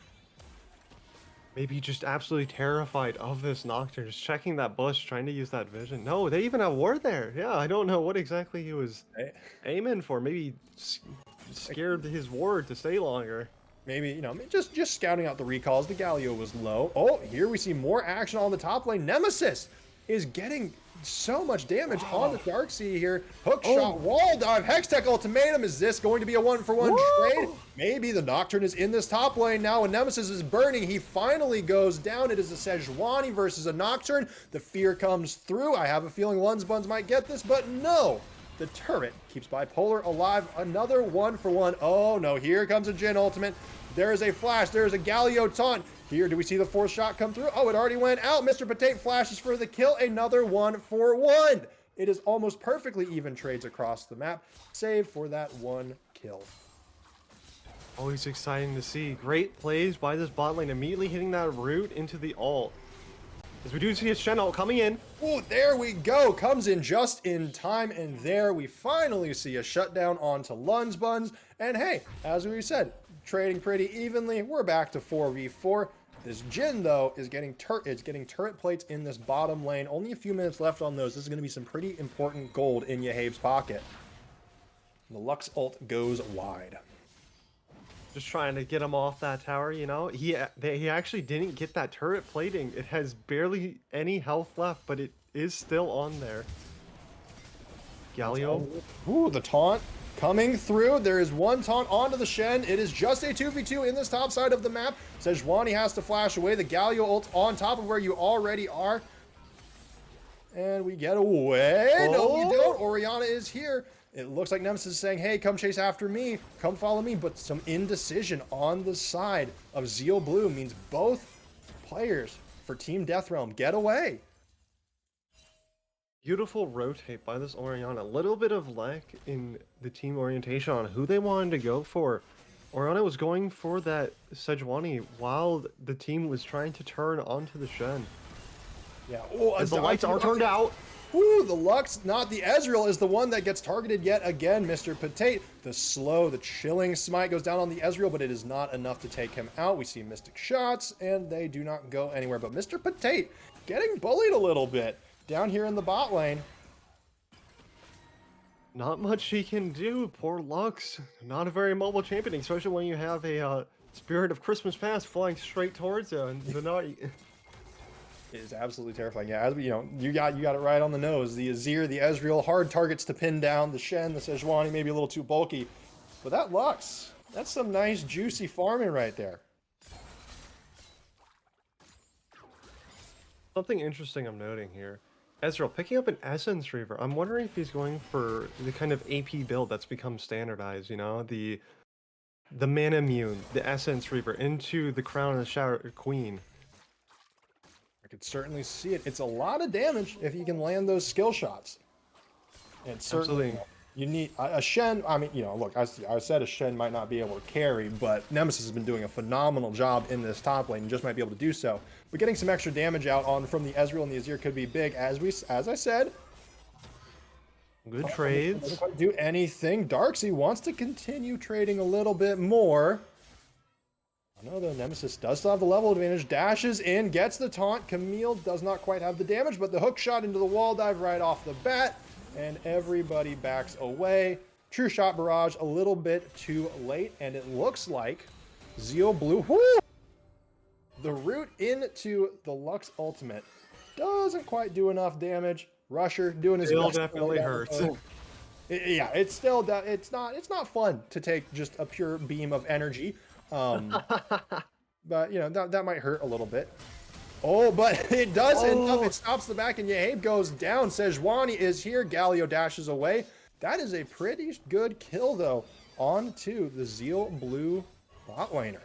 Maybe just absolutely terrified of this Nocturne, just checking that bush, trying to use that vision. No, they even have ward there. Yeah, I don't know what exactly he was Right? aiming for. Maybe scared his ward to stay longer. Maybe, you know, just scouting out the recalls. The Galio was low. Oh, here we see more action on the top lane. Nemesis is getting so much damage on the Darkseid here. Hook shot, wall dive, Hextech ultimatum. Is this going to be a 1-for-1 trade? Maybe the Nocturne is in this top lane now, and Nemesis is burning. He finally goes down. It is a Sejuani versus a Nocturne. The fear comes through. I have a feeling Lunsbuns might get this, but no. The turret keeps Bipolar alive. Another 1-for-1. Oh no, here comes a Jhin ultimate. There is a flash. There is a Galio taunt. Here, do we see the fourth shot come through? Oh, it already went out. Mr. Potato flashes for the kill. Another 1-for-1. It is almost perfectly even trades across the map, save for that one kill. Always exciting to see. Great plays by this bot lane, immediately hitting that root into the ult. As we do see a Shen ult coming in. Oh, there we go. Comes in just in time, and there we finally see a shutdown onto Lunsbuns. And hey, as we said, trading pretty evenly. We're back to 4v4. This Jhin, though, is getting turret plates in this bottom lane. Only a few minutes left on those. This is going to be some pretty important gold in Yehabe's pocket. The Lux ult goes wide. Just trying to get him off that tower, you know? He actually didn't get that turret plating. It has barely any health left, but it is still on there. Galio. Ooh, the taunt coming through. There is one taunt onto the Shen. It is just a 2v2 in this top side of the map. Sejuani has to flash away. The Galio ult on top of where you already are. And we get away. Oh. No, we don't. Orianna is here. It looks like Nemesis is saying, hey, come chase after me. Come follow me. But some indecision on the side of Zeal Blue means both players for Team Deathrealm get away. Beautiful rotate by this Orianna. A little bit of lack in the team orientation on who they wanted to go for. Orianna was going for that Sejuani while the team was trying to turn onto the Shen. Yeah. Oh, as the lights are turned out. Ooh, the Lux, not the Ezreal, is the one that gets targeted yet again. Mr. Potato, the chilling smite goes down on the Ezreal, but it is not enough to take him out. We see Mystic shots, and they do not go anywhere. But Mr. Potato getting bullied a little bit down here in the bot lane. Not much he can do. Poor Lux. Not a very mobile champion, especially when you have a Spirit of Christmas Past flying straight towards you. And the night. It is absolutely terrifying. Yeah, as we, you got it right on the nose. The Azir, the Ezreal, hard targets to pin down. The Shen, the Sejuani, maybe a little too bulky. But that Lux, that's some nice juicy farming right there. Something interesting I'm noting here. Ezreal picking up an Essence Reaver. I'm wondering if he's going for the kind of AP build that's become standardized, you know? The Mana Immune, the Essence Reaver into the Crown of the Shadow Queen. I could certainly see it. It's a lot of damage if you can land those skill shots. And certainly, absolutely. You need a Shen. I mean, look, I said a Shen might not be able to carry, but Nemesis has been doing a phenomenal job in this top lane and just might be able to do so. But getting some extra damage out from the Ezreal and the Azir could be big. As I said, good trades. Doesn't quite do anything. Darkseid wants to continue trading a little bit more. I know the Nemesis does still have the level advantage. Dashes in, gets the taunt. Camille does not quite have the damage, but the hook shot into the wall dive right off the bat. And everybody backs away. True shot barrage a little bit too late. And it looks like Zeal Blue. Whoo! The root into the Lux ultimate doesn't quite do enough damage. Rusher doing his best. Definitely hurts. Yeah, it's still it's not fun to take just a pure beam of energy. But that might hurt a little bit. Oh, but it does enough. It stops the back, and Yehabe goes down. Sejuani is here. Galio dashes away. That is a pretty good kill, though, onto the Zeal Blue bot laner.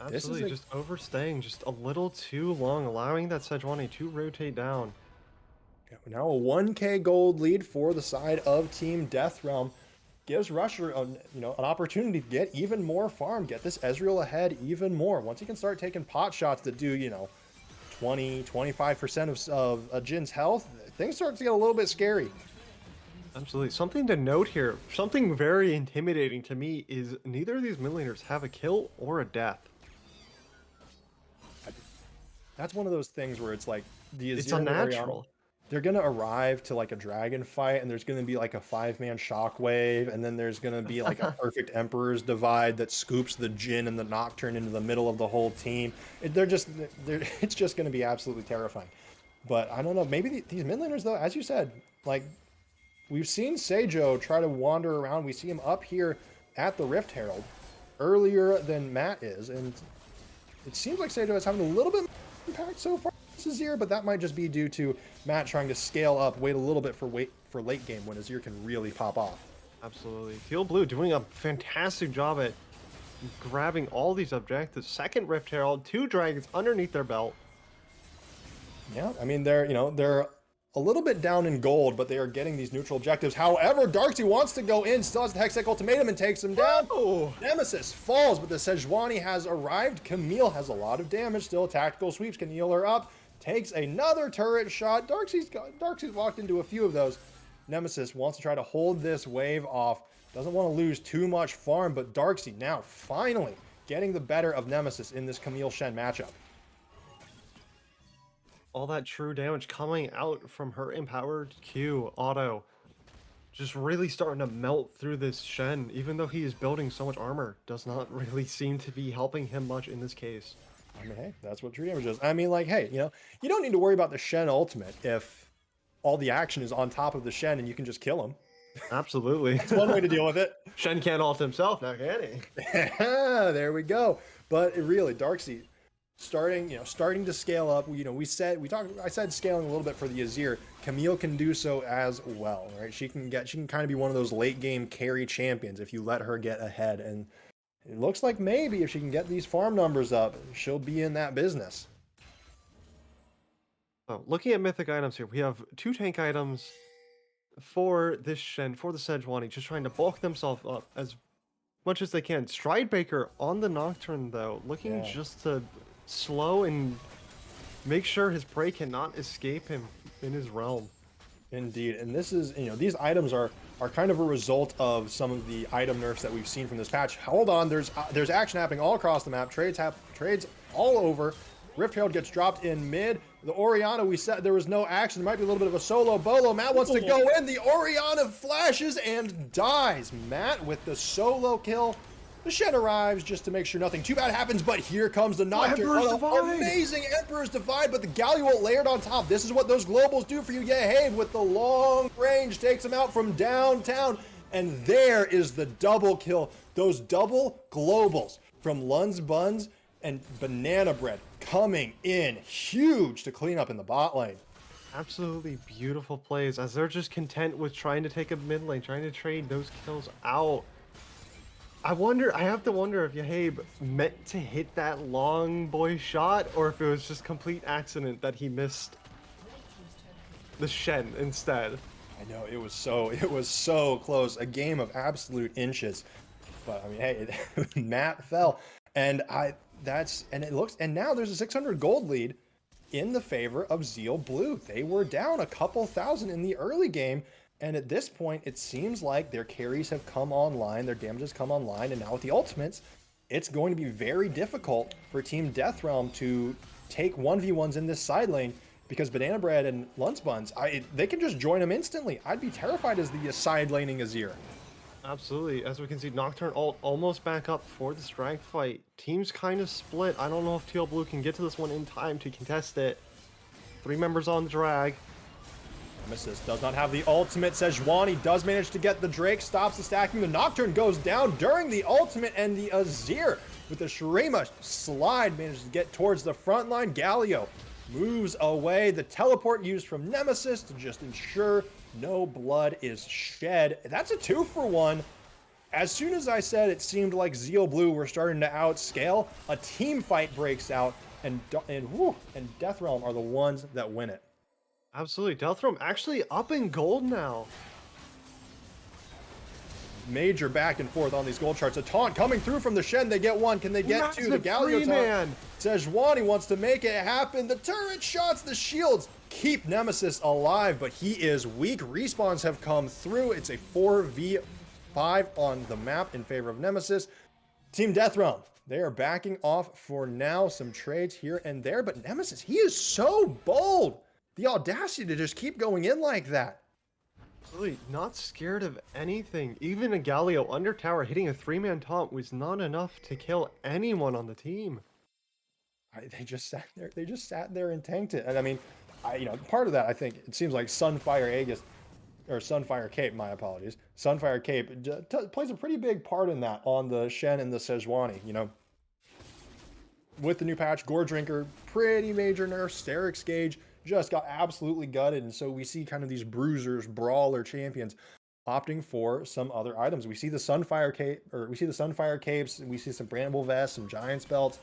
Absolutely, just overstaying just a little too long, allowing that Sejuani to rotate down. Now a 1k gold lead for the side of Team Deathrealm. Gives Rusher an opportunity to get even more farm, get this Ezreal ahead even more. Once he can start taking pot shots that do, 20-25% of Jin's health, things start to get a little bit scary. Absolutely. Something to note here, something very intimidating to me is neither of these mid laners have a kill or a death. that's one of those things where it's like the It's Azir and the Orianna, unnatural. they're gonna arrive to like a dragon fight, and there's gonna be like a 5-man shockwave, and then there's gonna be like a perfect Emperor's Divide that scoops the Jhin and the Nocturne into the middle of the whole team. It's just gonna be absolutely terrifying. But I don't know, maybe these mid laners though, as you said, like we've seen Seijo try to wander around. We see him up here at the Rift Herald earlier than Matt is, and it seems like Seijo is having a little bit of impact so far this Azir, but that might just be due to Matt trying to scale up, wait a little bit for late game when Azir can really pop off. Absolutely. Teal Blue doing a fantastic job at grabbing all these objectives. Second Rift Herald, 2 dragons underneath their belt. Yeah, I mean they're a little bit down in gold, but they are getting these neutral objectives. However, Darkseid wants to go in, still has the Hextech Ultimatum and takes him down. Oh. Nemesis falls, but the Sejuani has arrived. Camille has a lot of damage still. Tactical sweeps can heal her up. Takes another turret shot. Darkseid's walked into a few of those. Nemesis wants to try to hold this wave off. Doesn't want to lose too much farm, but Darkseid now finally getting the better of Nemesis in this Camille Shen matchup. All that true damage coming out from her empowered Q auto. Just really starting to melt through this Shen, even though he is building so much armor. Does not really seem to be helping him much in this case. I mean, hey, that's what true damage is. I mean, like, hey, you don't need to worry about the Shen ultimate if all the action is on top of the Shen and you can just kill him. Absolutely. That's one way to deal with it. Shen can't ult himself now, can he? There we go. But it really, Darkseid starting to scale up. I said scaling a little bit for the Azir. Camille can do so as well, right? She can kind of be one of those late game carry champions if you let her get ahead. And it looks like maybe if she can get these farm numbers up, she'll be in that business. Oh, looking at mythic items here, we have 2 tank items for this Shen, for the Sejuani, just trying to bulk themselves up as much as they can. Stridebreaker on the Nocturne, though, looking just to slow and make sure his prey cannot escape him in his realm. Indeed, and this is, these items are kind of a result of some of the item nerfs that we've seen from this patch. Hold on, there's action happening all across the map, trades all over. Rift Herald gets dropped in mid. The Orianna, we said there was no action. There might be a little bit of a solo bolo. Matt wants to go in. The Orianna flashes and dies. Matt with the solo kill. The Shen arrives just to make sure nothing too bad happens, but here comes the Nocturne. Emperor's Divide. Amazing Emperor's Divide, but the Galio layered on top. This is what those globals do for you. Yeah, hey, with the long range, takes him out from downtown. And there is the double kill. Those double globals from Lun's Buns and Banana Bread coming in huge to clean up in the bot lane. Absolutely beautiful plays as they're just content with trying to take a mid lane, trying to trade those kills out. I have to wonder if Yahab meant to hit that long boy shot or if it was just complete accident that he missed the Shen instead. I know, it was so close. A game of absolute inches. But I mean, hey, Matt fell. And now there's a 600 gold lead in the favor of Zeal Blue. They were down a couple thousand in the early game, and at this point it seems like their carries have come online, their damage has come online, and now with the ultimates, it's going to be very difficult for Team Deathrealm to take 1v1s in this side lane because Banana Bread and Lunch Buns, they can just join them instantly. I'd be terrified as the side laning Azir. Absolutely. As we can see, Nocturne ult almost back up for this drag fight. Teams kind of split. I don't know if Teal Blue can get to this one in time to contest it. 3 members on the drag. Nemesis does not have the ultimate. Sejuani does manage to get the Drake, stops the stacking. The Nocturne goes down during the ultimate, and the Azir with the Shurima slide manages to get towards the front line. Galio moves away. The teleport used from Nemesis to just ensure no blood is shed. That's a 2-for-1. As soon as I said it seemed like Zeal Blue were starting to outscale, a team fight breaks out, and Deathrealm are the ones that win it. Absolutely. Deathrealm actually up in gold now. Major back and forth on these gold charts. A taunt coming through from the Shen. They get one. Can they get two? The Galio taunt. Sejuani wants to make it happen. The turret shots, the shields keep Nemesis alive, but he is weak. Respawns have come through. It's a 4v5 on the map in favor of Nemesis. Team Deathrealm They are backing off for now. Some trades here and there, but Nemesis, he is so bold. The audacity to just keep going in like that. Really not scared of anything. Even a Galio under tower hitting a 3-man taunt was not enough to kill anyone on the team. They just sat there. They just sat there and tanked it. And I mean, part of that, I think it seems like Sunfire Aegis, or Sunfire Cape. My apologies. Sunfire Cape plays a pretty big part in that on the Shen and the Sejuani. With the new patch, Gore Drinker, pretty major nerf. Sterix Gauge just got absolutely gutted, and so we see kind of these bruisers, brawler champions opting for some other items. We see the Sunfire Cape, or we see the Sunfire Capes, and we see some Bramble Vests, some Giant's Belts.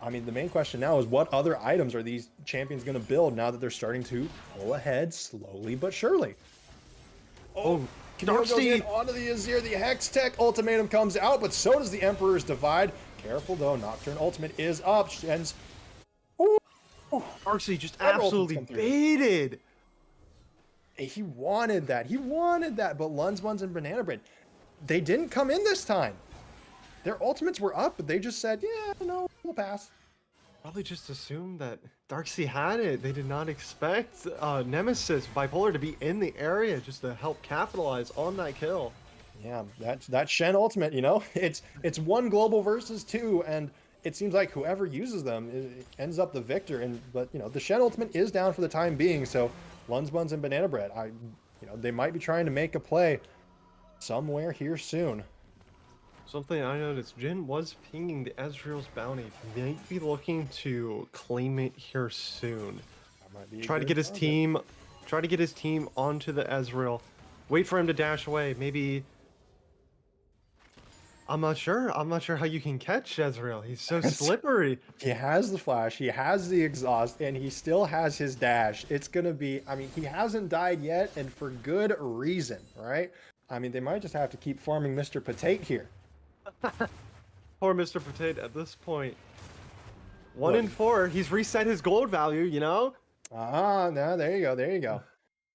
I mean, the main question now is what other items are these champions going to build now that they're starting to pull ahead slowly but surely? Oh, Camille goes in onto the Azir. The Hex Tech ultimatum comes out, but so does the Emperor's Divide. Careful though, Nocturne ultimate is up. Shen's Darkseid just absolutely baited. He wanted that. He wanted that. But Lunzbuns and Banana Bread, they didn't come in this time. Their ultimates were up, but they just said, yeah, no, we'll pass. Probably just assumed that Darkseid had it. They did not expect Nemesis, Bipolar, to be in the area just to help capitalize on that kill. Yeah, that Shen ultimate, it's one global versus two, and it seems like whoever uses them ends up the victor. But the Shen ultimate is down for the time being, so Lunzbuns and Banana Bread, they might be trying to make a play somewhere here soon. Something I noticed, Jin was pinging the Ezreal's bounty. Might be looking to claim it here soon. Try to get his team onto the Ezreal. Wait for him to dash away. Maybe. I'm not sure how you can catch Ezreal. He's so slippery. He has the flash, he has the exhaust, and he still has his dash. It's gonna be, he hasn't died yet, and for good reason, right? They might just have to keep farming Mr. Potate here. Poor Mr. Potate at this point. 1 in 4. He's reset his gold value, No, there you go.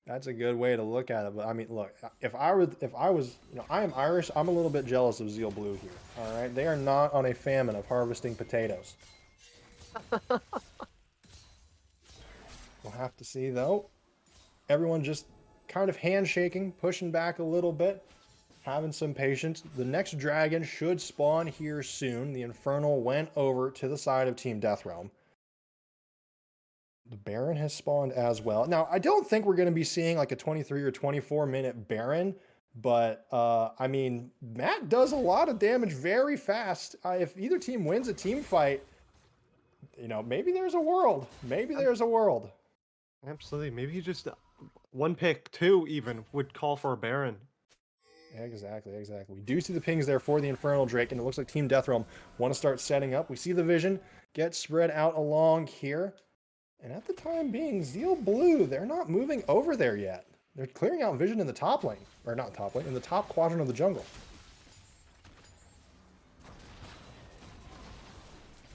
That's a good way to look at it. But look, if I was, I am Irish. I'm a little bit jealous of Zeal Blue here. All right, they are not on a famine of harvesting potatoes. We'll have to see though. Everyone just kind of handshaking, pushing back a little bit, having some patience. The next dragon should spawn here soon. The Infernal went over to the side of Team Deathrealm. The Baron has spawned as well. Now, I don't think we're going to be seeing like a 23 or 24 minute Baron, but Matt does a lot of damage very fast. If either team wins a team fight, maybe there's a world. Maybe there's a world. Absolutely. Maybe just one pick, 2 even, would call for a Baron. Exactly. We do see the pings there for the Infernal Drake, and it looks like Team Deathrealm want to start setting up. We see the vision get spread out along here. And at the time being, Zeal Blue, they're not moving over there yet. They're clearing out vision in the top lane. Or not top lane, in the top quadrant of the jungle.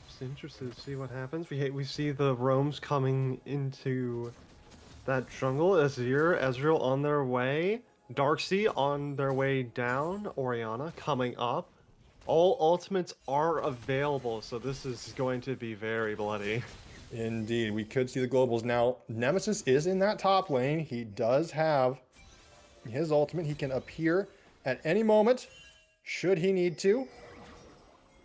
Just interested to see what happens. We see the roams coming into that jungle. Ezreal on their way. Darkseid on their way down. Orianna coming up. All ultimates are available, so this is going to be very bloody. Indeed, we could see the globals. Now, Nemesis is in that top lane. He does have his ultimate. He can appear at any moment, should he need to.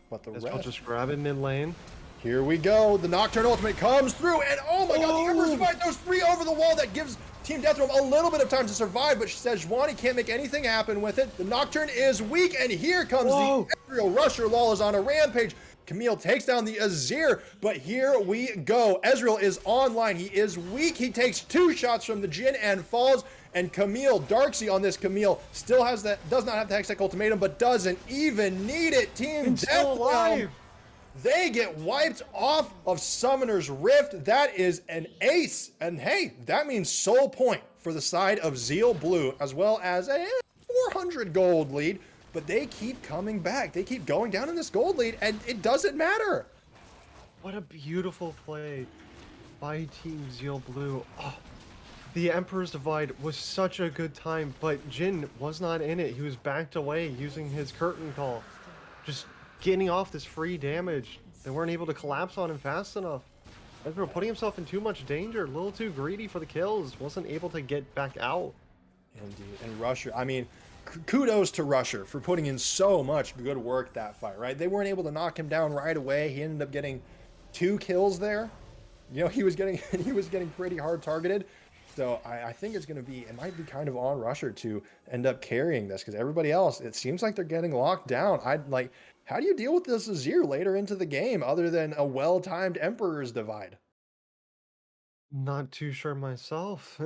But the rest... just grab it mid lane. Here we go. The Nocturne ultimate comes through, and oh my god, the Emperor survived those 3 over the wall. That gives Team Deathrealm a little bit of time to survive, but Sejuani can't make anything happen with it. The Nocturne is weak, and here comes the Ezreal Rusher. Lol is on a rampage. Camille takes down the Azir, but here we go. Ezreal is online. He is weak. He takes 2 shots from the Jhin and falls. And Camille, Darkseid on this Camille, still has that, does not have the Hextech ultimatum, but doesn't even need it. Team Deathrealm, they get wiped off of Summoner's Rift. That is an ace. And hey, that means soul point for the side of Zeal Blue, as well as a 400 gold lead. But they keep coming back. They keep going down in this gold lead, and it doesn't matter. What a beautiful play by Team Zeal Blue. Oh, the Emperor's Divide was such a good time, but Jhin was not in it. He was backed away using his curtain call. Just getting off this free damage. They weren't able to collapse on him fast enough. Ezreal putting himself in too much danger, a little too greedy for the kills, wasn't able to get back out. Indeed. And Rusher, I mean, kudos to Rusher for putting in so much good work that fight, right? They weren't able to knock him down right away. He ended up getting 2 kills there. You know, he was getting pretty hard targeted. So I think it's going to be, it might be kind of on Rusher to end up carrying this, because everybody else, it seems like they're getting locked down. I'd like, how do you deal with this Zeal later into the game other than a well-timed Emperor's Divide? Not too sure myself.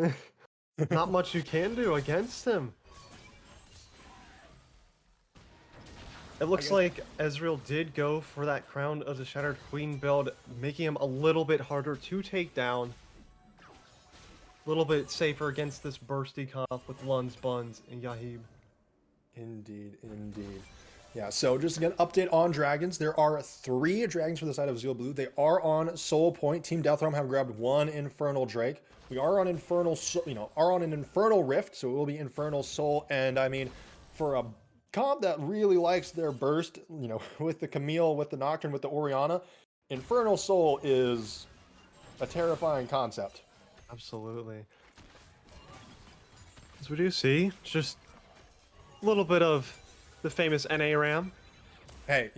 Not much you can do against him. It looks like Ezreal did go for that Crown of the Shattered Queen build, making him a little bit harder to take down. A little bit safer against this bursty comp with Lun's, Buns, and Yahib. Indeed, indeed. Yeah, so just again, update on dragons. There are 3 dragons for the side of Zeal Blue. They are on Soul Point. Team Deathrealm have grabbed 1 Infernal Drake. We are on Infernal, are on an Infernal Rift, so it will be Infernal Soul. And I mean, for a comp that really likes their burst, with the Camille, with the Nocturne, with the Orianna, Infernal Soul is a terrifying concept. Absolutely. As we do see, just a little bit of the famous NA RAM. Hey,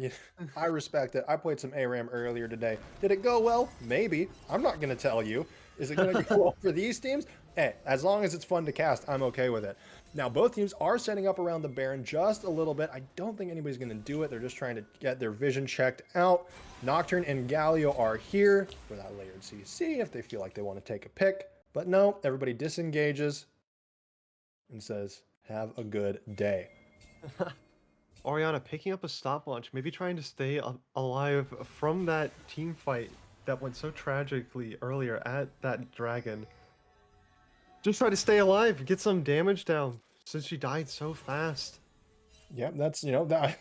I respect it. I played some ARAM earlier today. Did it go well? Maybe. I'm not going to tell you. Is it going to go well for these teams? Hey, as long as it's fun to cast, I'm okay with it. Now, both teams are setting up around the Baron just a little bit. I don't think anybody's going to do it. They're just trying to get their vision checked out. Nocturne and Galio are here for that layered CC if they feel like they want to take a pick. But no, everybody disengages and says, have a good day. Orianna picking up a stopwatch, maybe trying to stay alive from that team fight that went so tragically earlier at that dragon. Just try to stay alive, get some damage down, since she died so fast. Yeah, that's,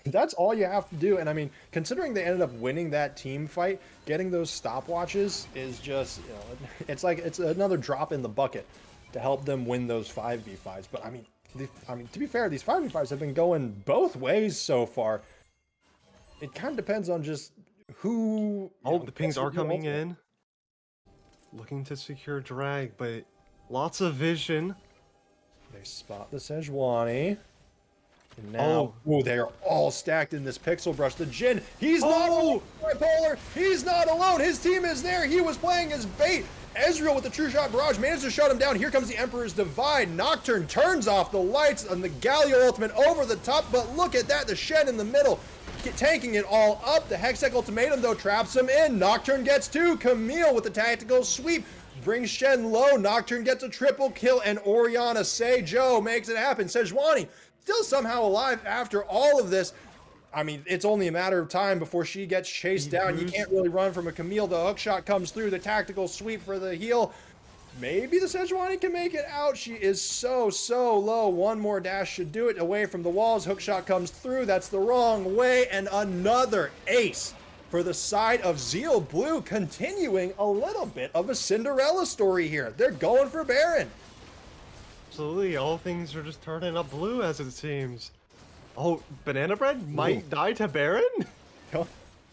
that's all you have to do. And I mean, considering they ended up winning that team fight, getting those stopwatches is just, it's like, it's another drop in the bucket to help them win those 5v5s. But I mean, to be fair, these 5v5s have been going both ways so far. It kind of depends on just who... the pings are coming in. Looking to secure drag, but lots of vision. They spot the Sejuani. And now, they are all stacked in this Pixel Brush. The Jhin, he's not alone. Bipolar, he's not alone. His team is there. He was playing as bait. Ezreal with the True Shot Barrage managed to shut him down. Here comes the Emperor's Divide. Nocturne turns off the lights and the Galio ultimate over the top. But look at that, the Shen in the middle, tanking it all up. The Hextech Ultimatum, though, traps him in. Nocturne gets 2. Camille with the tactical sweep brings Shen low. Nocturne gets a triple kill, and Orianna Joe makes it happen. Sejuani still somehow alive after all of this. I mean, it's only a matter of time before she gets chased down. You can't really run from a Camille. The hook shot comes through. The tactical sweep for the heal. Maybe the Sejuani can make it out. She is so low. One more dash should do it. Away from the walls. Hook shot comes through. That's the wrong way. And another ace for the side of Zeal Blue, continuing a little bit of a Cinderella story here. They're going for Baron. Absolutely. All things are just turning up blue, as it seems. Oh, Banana Bread might die to Baron? We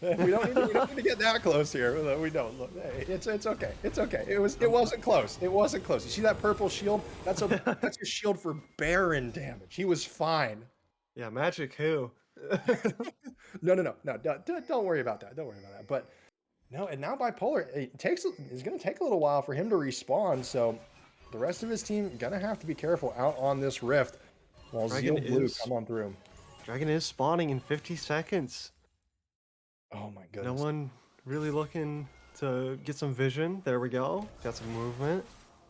don't need to get that close here. We don't. Look, hey, it's okay. It's okay. It wasn't close. It wasn't close. You see that purple shield? That's a shield for Baron damage. He was fine. Yeah, magic who? No. Don't worry about that. Don't worry about that. But no, and now Bipolar, it's going to take a little while for him to respawn. So the rest of his team gonna have to be careful out on this rift while Zeal Blue come on through. Dragon is spawning in 50 seconds. Oh my goodness. No one really looking to get some vision. There we go. Got some movement.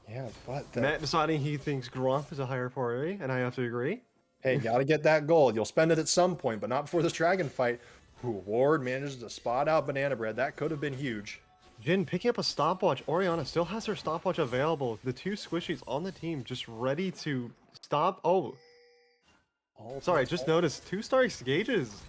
Yeah, but Matt deciding he thinks Gromp is a higher priority, and I have to agree. Hey, gotta get that gold. You'll spend it at some point, but not before this dragon fight. Ward manages to spot out Banana Bread. That could have been huge. Jhin picking up a stopwatch. Orianna still has her stopwatch available. The 2 squishies on the team just ready to stop. Sorry, I just noticed 2 star gauges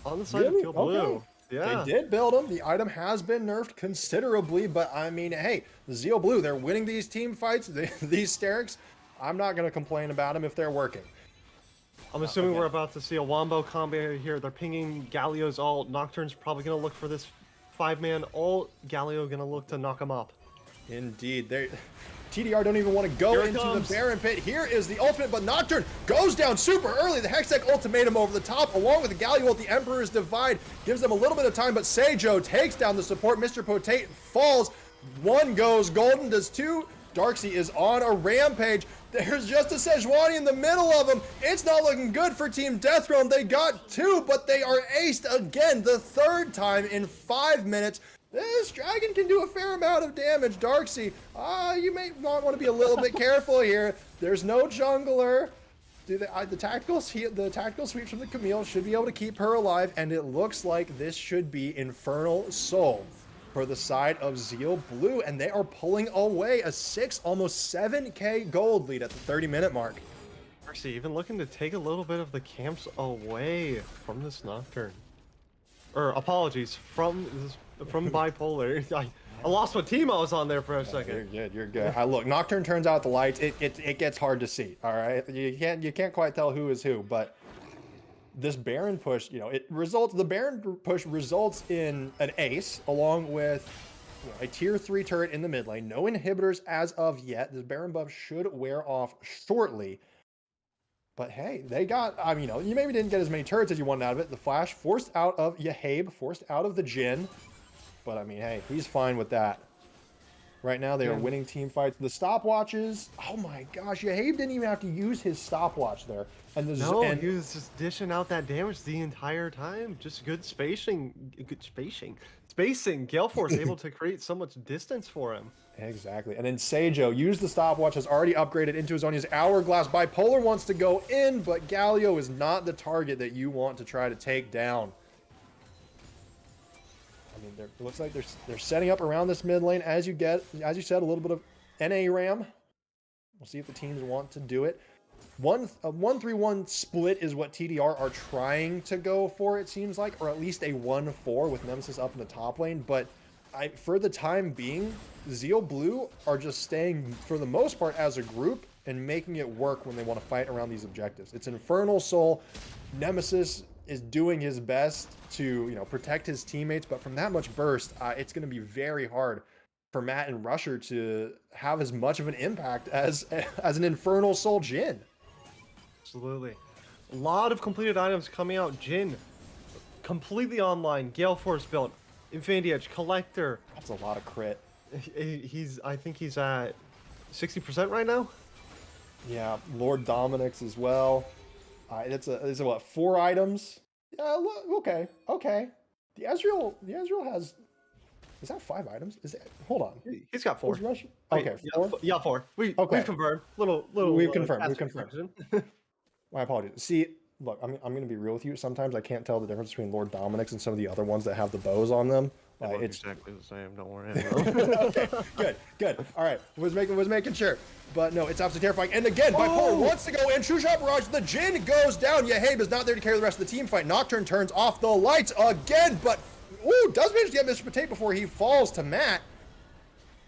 on the side of Teal Blue. Yeah. They did build them. The item has been nerfed considerably, but I mean, hey, the Zeal Blue, they're winning these team fights, these Sterix. I'm not going to complain about them if they're working. I'm assuming we're again. about to see a wombo combo here. They're pinging Galio's ult. Nocturne's probably going to look for this 5-man ult. Galio going to look to knock him up. Indeed. TDR don't even want to go into the Baron pit. Here is the ultimate, but Nocturne goes down super early. The Hextech ultimatum over the top, along with the Galio ult, the Emperor's Divide, gives them a little bit of time, but Seijo takes down the support. Mr. Potate falls. One goes golden, does two. Darksea is on a rampage. There's just a Sejuani in the middle of them. It's not looking good for Team Death Realm. They got two, but they are aced again, the third time in 5 minutes. This dragon can do a fair amount of damage. Darksea, you may not want to be a little bit careful here. There's no jungler. The tactical sweep from the Camille should be able to keep her alive, and it looks like this should be Infernal Soul for the side of Zeal Blue, and they are pulling away a 6, almost 7k gold lead at the 30-minute mark. Darksea even looking to take a little bit of the camps away from this Nocturne. Or apologies, from Bipolar. I lost what team I was on there for a second. You're good. Look, Nocturne turns out the lights. It gets hard to see. All right, you can't quite tell who is who, but this Baron push, the Baron push results in an ace along with a tier 3 turret in the mid lane. No inhibitors as of yet. This Baron buff should wear off shortly. But hey, they got, you maybe didn't get as many turrets as you wanted out of it. The Flash forced out of Yahabe, forced out of the Jhin. But hey, he's fine with that. Right now, they are winning team fights. The stopwatches, oh my gosh, Yahabe didn't even have to use his stopwatch there. He was just dishing out that damage the entire time. Just good spacing. Gale Force able to create so much distance for him. Exactly. And then Seijo used the stopwatch, has already upgraded into his own. His Hourglass. Bipolar wants to go in, but Galio is not the target that you want to try to take down. It looks like they're setting up around this mid lane as you said, a little bit of NA ram. We'll see if the teams want to do it. A 1-3-1 split is what TDR are trying to go for, it seems like, or at least a 1-4 with Nemesis up in the top lane. But for the time being, Zeal Blue are just staying, for the most part, as a group and making it work when they want to fight around these objectives. It's Infernal Soul. Nemesis is doing his best to protect his teammates, but from that much burst, it's going to be very hard for Matt and Rusher to have as much of an impact as an Infernal Soul Jhin. Absolutely. A lot of completed items coming out. Jhin, completely online. Gale Force built. Infinity Edge, Collector. That's a lot of crit. I think he's at 60% right now? Yeah, Lord Dominic's as well. It's what, 4 items? Yeah, okay. The Ezreal has, is that 5 items? Hold on. He's got 4. Okay, 4? Yeah, 4. We've confirmed. We've confirmed. My apologies. See, look, I'm going to be real with you. Sometimes I can't tell the difference between Lord Dominic's and some of the other ones that have the bows on them. It's exactly the same. Don't worry. Okay, good. All right, was making sure. But no, it's absolutely terrifying. And again, Bipolar wants to go in. True Shot Barrage. The Jhin goes down. Yahabe is not there to carry the rest of the team fight. Nocturne turns off the lights again, but does manage to get Mr. Potate before he falls to Matt.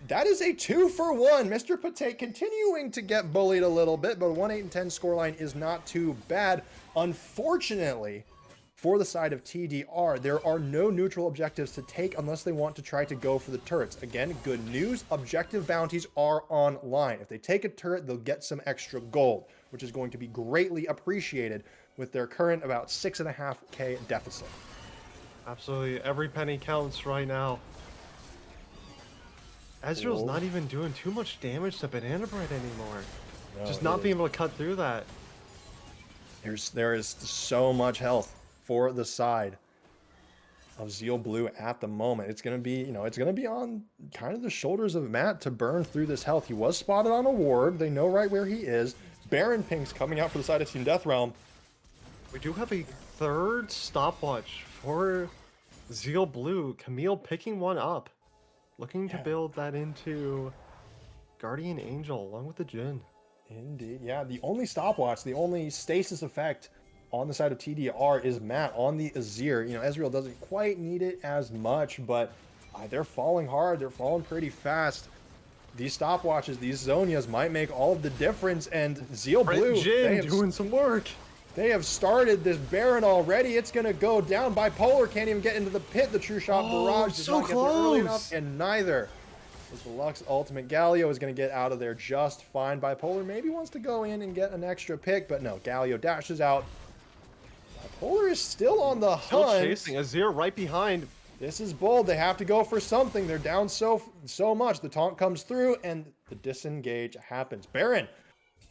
That is a 2-for-1. Mr. Potate continuing to get bullied a little bit, but a 1-8-10 scoreline is not too bad. Unfortunately, for the side of TDR, there are no neutral objectives to take unless they want to try to go for the turrets. Again, good news, objective bounties are online. If they take a turret, they'll get some extra gold, which is going to be greatly appreciated with their current about 6.5k deficit. Absolutely, every penny counts right now. Ezreal's not even doing too much damage to Banana Bread anymore. No, just not being able to cut through that. There is so much health for the side of Zeal Blue at the moment. It's gonna be, it's gonna be on kind of the shoulders of Matt to burn through this health. He was spotted on a ward. They know right where he is. Baron pings coming out for the side of Team Death Realm. We do have a third stopwatch for Zeal Blue. Camille picking one up. Looking to build that into Guardian Angel along with the Jhin. Indeed. Yeah, the only stopwatch, the only stasis effect on the side of TDR is Matt on the Azir. Ezreal doesn't quite need it as much, but they're falling hard. They're falling pretty fast. These stopwatches, these Zonias might make all of the difference, and Zeal Blue... Jhin doing some work. They have started this Baron already. It's going to go down. Bipolar can't even get into the pit. The True Shot Barrage does not get there early enough, and neither is the Lux Ultimate. Galio is going to get out of there just fine. Bipolar maybe wants to go in and get an extra pick, but no, Galio dashes out. Bipolar is still on the hunt. Still chasing. Azir right behind. This is bold. They have to go for something. They're down so much. The taunt comes through, and the disengage happens. Baron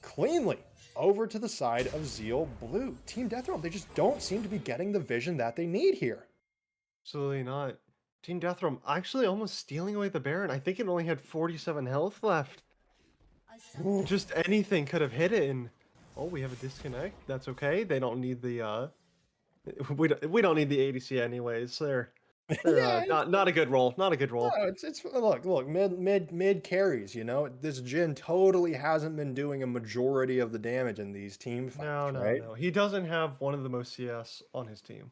cleanly over to the side of Zeal Blue. Team Death Realm, they just don't seem to be getting the vision that they need here. Absolutely not. Team Death Realm actually almost stealing away the Baron. I think it only had 47 health left. Just anything could have hit it, and oh, we have a disconnect. That's okay. They don't need the we don't need the ADC anyways. They're Yeah, not a good roll. Not a good roll. No, it's look mid carries. You know, this Jhin totally hasn't been doing a majority of the damage in these team fights. No. He doesn't have one of the most CS on his team.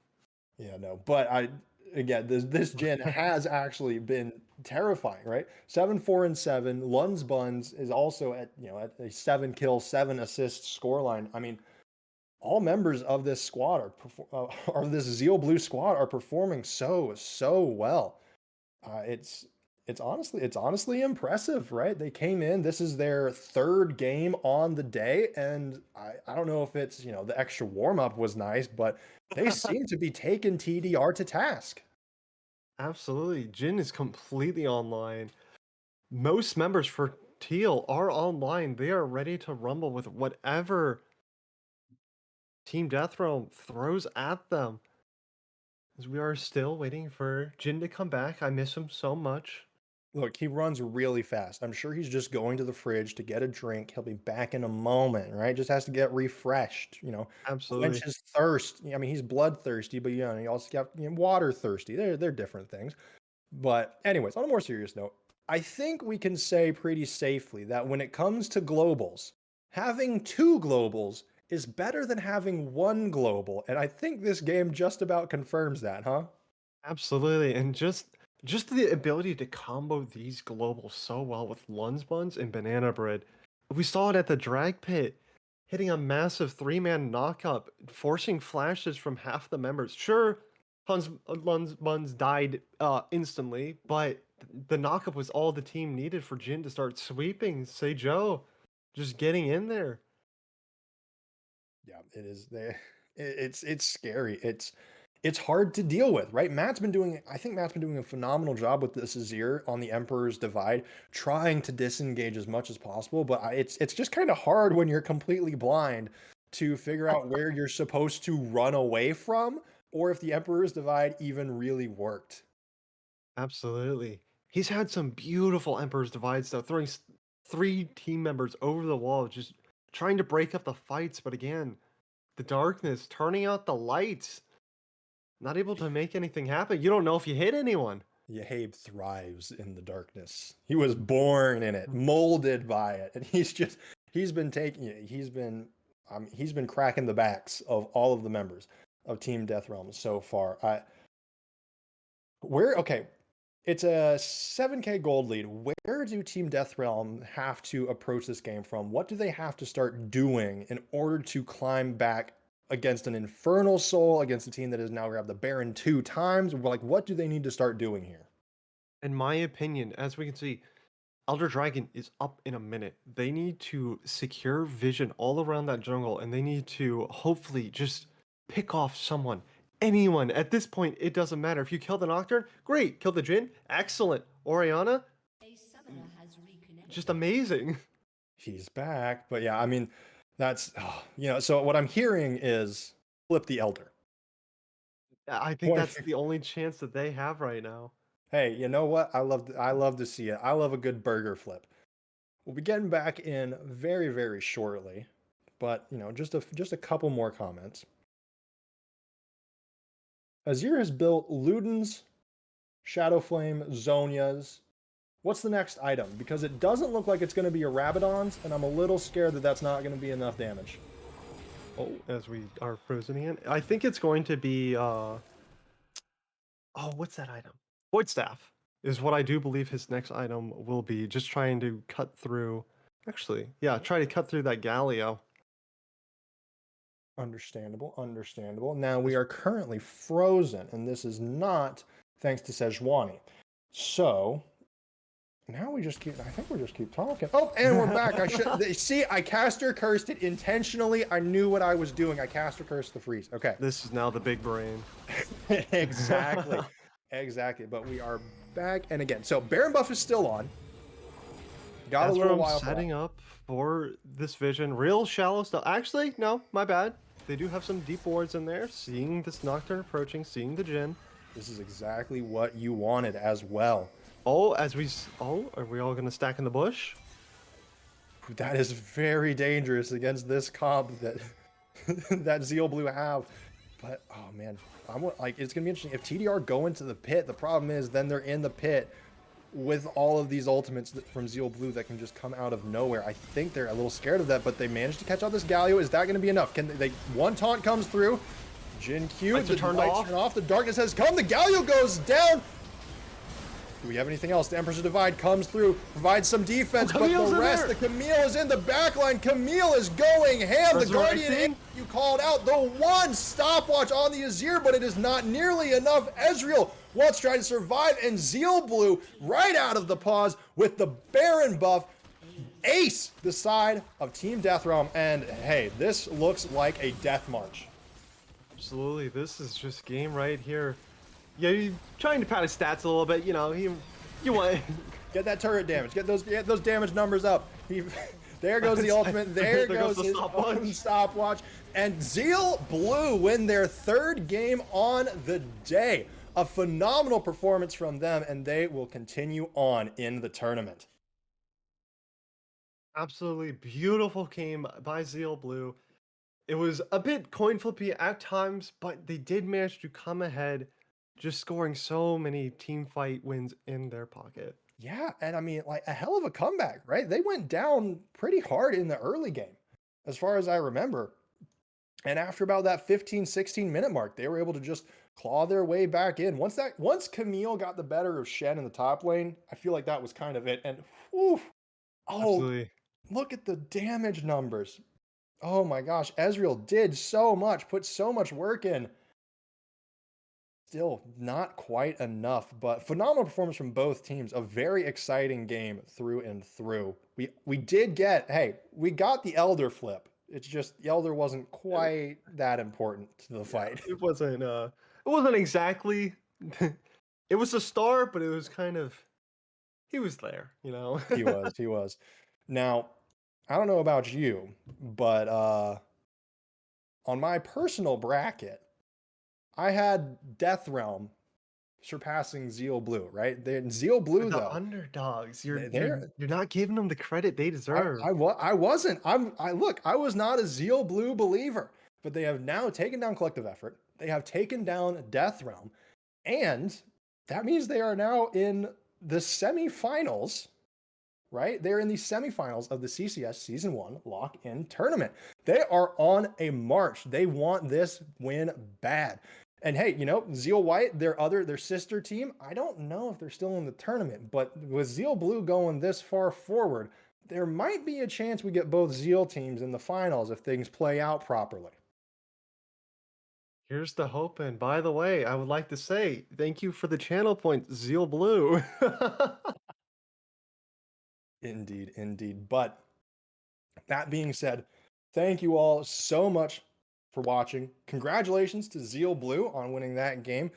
Yeah, no, but again, this Jhin has actually been terrifying, right? 7-4-7. Lun's Buns is also at at a 7 kill, 7 assist scoreline. I mean, all members of this squad or this Zeal Blue squad are performing so well. It's honestly impressive, right? They came in. This is their third game on the day, and I don't know if it's the extra warm up was nice, but they seem to be taking TDR to task. Absolutely, Jhin is completely online. Most members for Teal are online. They are ready to rumble with whatever Team Death Realm throws at them. As we are still waiting for Jhin to come back. I miss him so much. Look, he runs really fast. I'm sure he's just going to the fridge to get a drink. He'll be back in a moment, right? Just has to get refreshed, Absolutely. quench his thirst. I mean, he's bloodthirsty, but he also got water thirsty. They're different things. But anyways, on a more serious note, I think we can say pretty safely that when it comes to globals, having 2 globals is better than having 1 global. And I think this game just about confirms that, huh? Absolutely. And just the ability to combo these globals so well with Lun's Buns and Banana Bread. We saw it at the drag pit, hitting a massive 3-man knockup, forcing flashes from half the members. Sure, Lun's Buns died instantly, but the knockup was all the team needed for Jhin to start sweeping. Say Joe, just getting in there. Yeah, it is. It's scary. It's hard to deal with, right? I think Matt's been doing a phenomenal job with this Azir on the Emperor's Divide, trying to disengage as much as possible. But it's just kind of hard when you're completely blind to figure out where you're supposed to run away from, or if the Emperor's Divide even really worked. Absolutely. He's had some beautiful Emperor's Divide stuff, throwing 3 team members over the wall, just trying to break up the fights. But again, the darkness, turning out the lights, not able to make anything happen. You don't know if you hit anyone. Yahabe thrives in the darkness. He was born in it, molded by it, and he's been taking it. He's been cracking the backs of all of the members of Team Death Realm so far. Okay, it's a 7K gold lead. Where do Team Death Realm have to approach this game from? What do they have to start doing in order to climb back against an Infernal Soul, against a team that has now grabbed the Baron 2 times? Like, what do they need to start doing here? In my opinion, as we can see, Elder Dragon is up in a minute. They need to secure vision all around that jungle, and they need to hopefully just pick off someone. Anyone. At this point, it doesn't matter. If you kill the Nocturne, great. Kill the Jhin, excellent. Orianna, just amazing. He's back. But yeah, I mean, that's, so what I'm hearing is flip the Elder. I think that's the only chance that they have right now. Hey, you know what? I love to see it. I love a good burger flip. We'll be getting back in very, very shortly, but just a couple more comments. Azir has built Luden's, Shadowflame, Zonia's. What's the next item? Because it doesn't look like it's going to be a Rabadon's, and I'm a little scared that that's not going to be enough damage. Oh, as we are frozen again. I think it's going to be what's that item? Void Staff is what I do believe his next item will be. Just trying to cut through. Actually, yeah, try to cut through that Galio. Understandable, understandable. Now we are currently frozen, and this is not thanks to Sejuani. So now we just keep, I think we just keep talking. Oh, and we're back. I should see, I caster cursed it intentionally. I knew what I was doing. I caster cursed the freeze. Okay. This is now the big brain. Exactly. Exactly. But we are back. And again, so Baron buff is still on. Got That's a where little I'm while for that. setting up for this vision. Real shallow stuff. Actually, no, my bad. They do have some deep wards in there. Seeing this Nocturne approaching, seeing the Jhin. This is exactly what you wanted as well. Oh, are we all gonna stack in the bush? That is very dangerous against this comp that that Zeal Blue have. But oh man, it's gonna be interesting if TDR go into the pit. The problem is then they're in the pit with all of these ultimates from Zeal Blue that can just come out of nowhere. I think they're a little scared of that, but they managed to catch out this Galio. Is that going to be enough? Can they? One taunt comes through. Jhin Q. The lights turn off. The darkness has come. The Galio goes down. Do we have anything else? The Emperor's Divide comes through, provides some defense, but the rest, the Camille is in the backline. Camille is going ham. The Guardian, you called out the one stopwatch on the Azir, but it is not nearly enough. Ezreal wants to try to survive, and Zeal Blue right out of the pause with the Baron buff. Ace the side of Team Death Realm, and hey, this looks like a death march. Absolutely, this is just game right here. Yeah, you're trying to pad his stats a little bit, you know. You want get that turret damage, get those damage numbers up. There goes the ultimate. There goes his own stopwatch. And Zeal Blue win their third game on the day. A phenomenal performance from them, and they will continue on in the tournament. Absolutely beautiful game by Zeal Blue. It was a bit coin flippy at times, but they did manage to come ahead, just scoring so many team fight wins in their pocket. Yeah, and I mean, like a hell of a comeback, right? They went down pretty hard in the early game, as far as I remember. And after about that 15, 16 minute mark, they were able to just claw their way back in. Once Camille got the better of Shen in the top lane, I feel like that was kind of it. And whew, Absolutely. Look at the damage numbers. Oh my gosh, Ezreal did so much, put so much work in. Still not quite enough, but phenomenal performance from both teams. A very exciting game through and through. We did get, hey, we got the Elder flip. It's just the Elder wasn't quite that important to the fight. It wasn't exactly it was a star, but it was kind of, he was there, you know. He was. Now, I don't know about you, but on my personal bracket, I had Death Realm surpassing Zeal Blue, right? Zeal Blue, the though, underdogs. You're not giving them the credit they deserve. I wasn't. I was not a Zeal Blue believer, but they have now taken down Collective Effort. They have taken down Death Realm, and that means they are now in the semifinals. Right? They're in the semifinals of the CCS Season 1 Lock In Tournament. They are on a march. They want this win bad. And hey, you know, Zeal White, their sister team, I don't know if they're still in the tournament, but with Zeal Blue going this far forward, there might be a chance we get both Zeal teams in the finals if things play out properly. Here's the hope. And by the way, I would like to say thank you for the channel point, Zeal Blue. Indeed, indeed. But that being said, thank you all so much for watching. Congratulations to Zeal Blue on winning that game.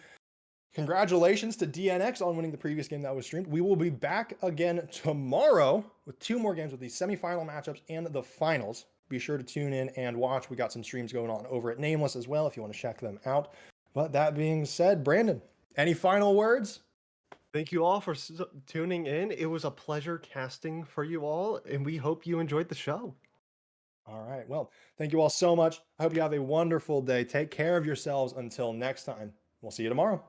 Congratulations to DNX on winning the previous game that was streamed. We will be back again tomorrow with 2 more games with the semifinal matchups and the finals. Be sure to tune in and watch. We got some streams going on over at Nameless as well if you want to check them out. But that being said, Brandon, any final words? Thank you all for tuning in. It was a pleasure casting for you all, and we hope you enjoyed the show. All right. Well, thank you all so much. I hope you have a wonderful day. Take care of yourselves until next time. We'll see you tomorrow.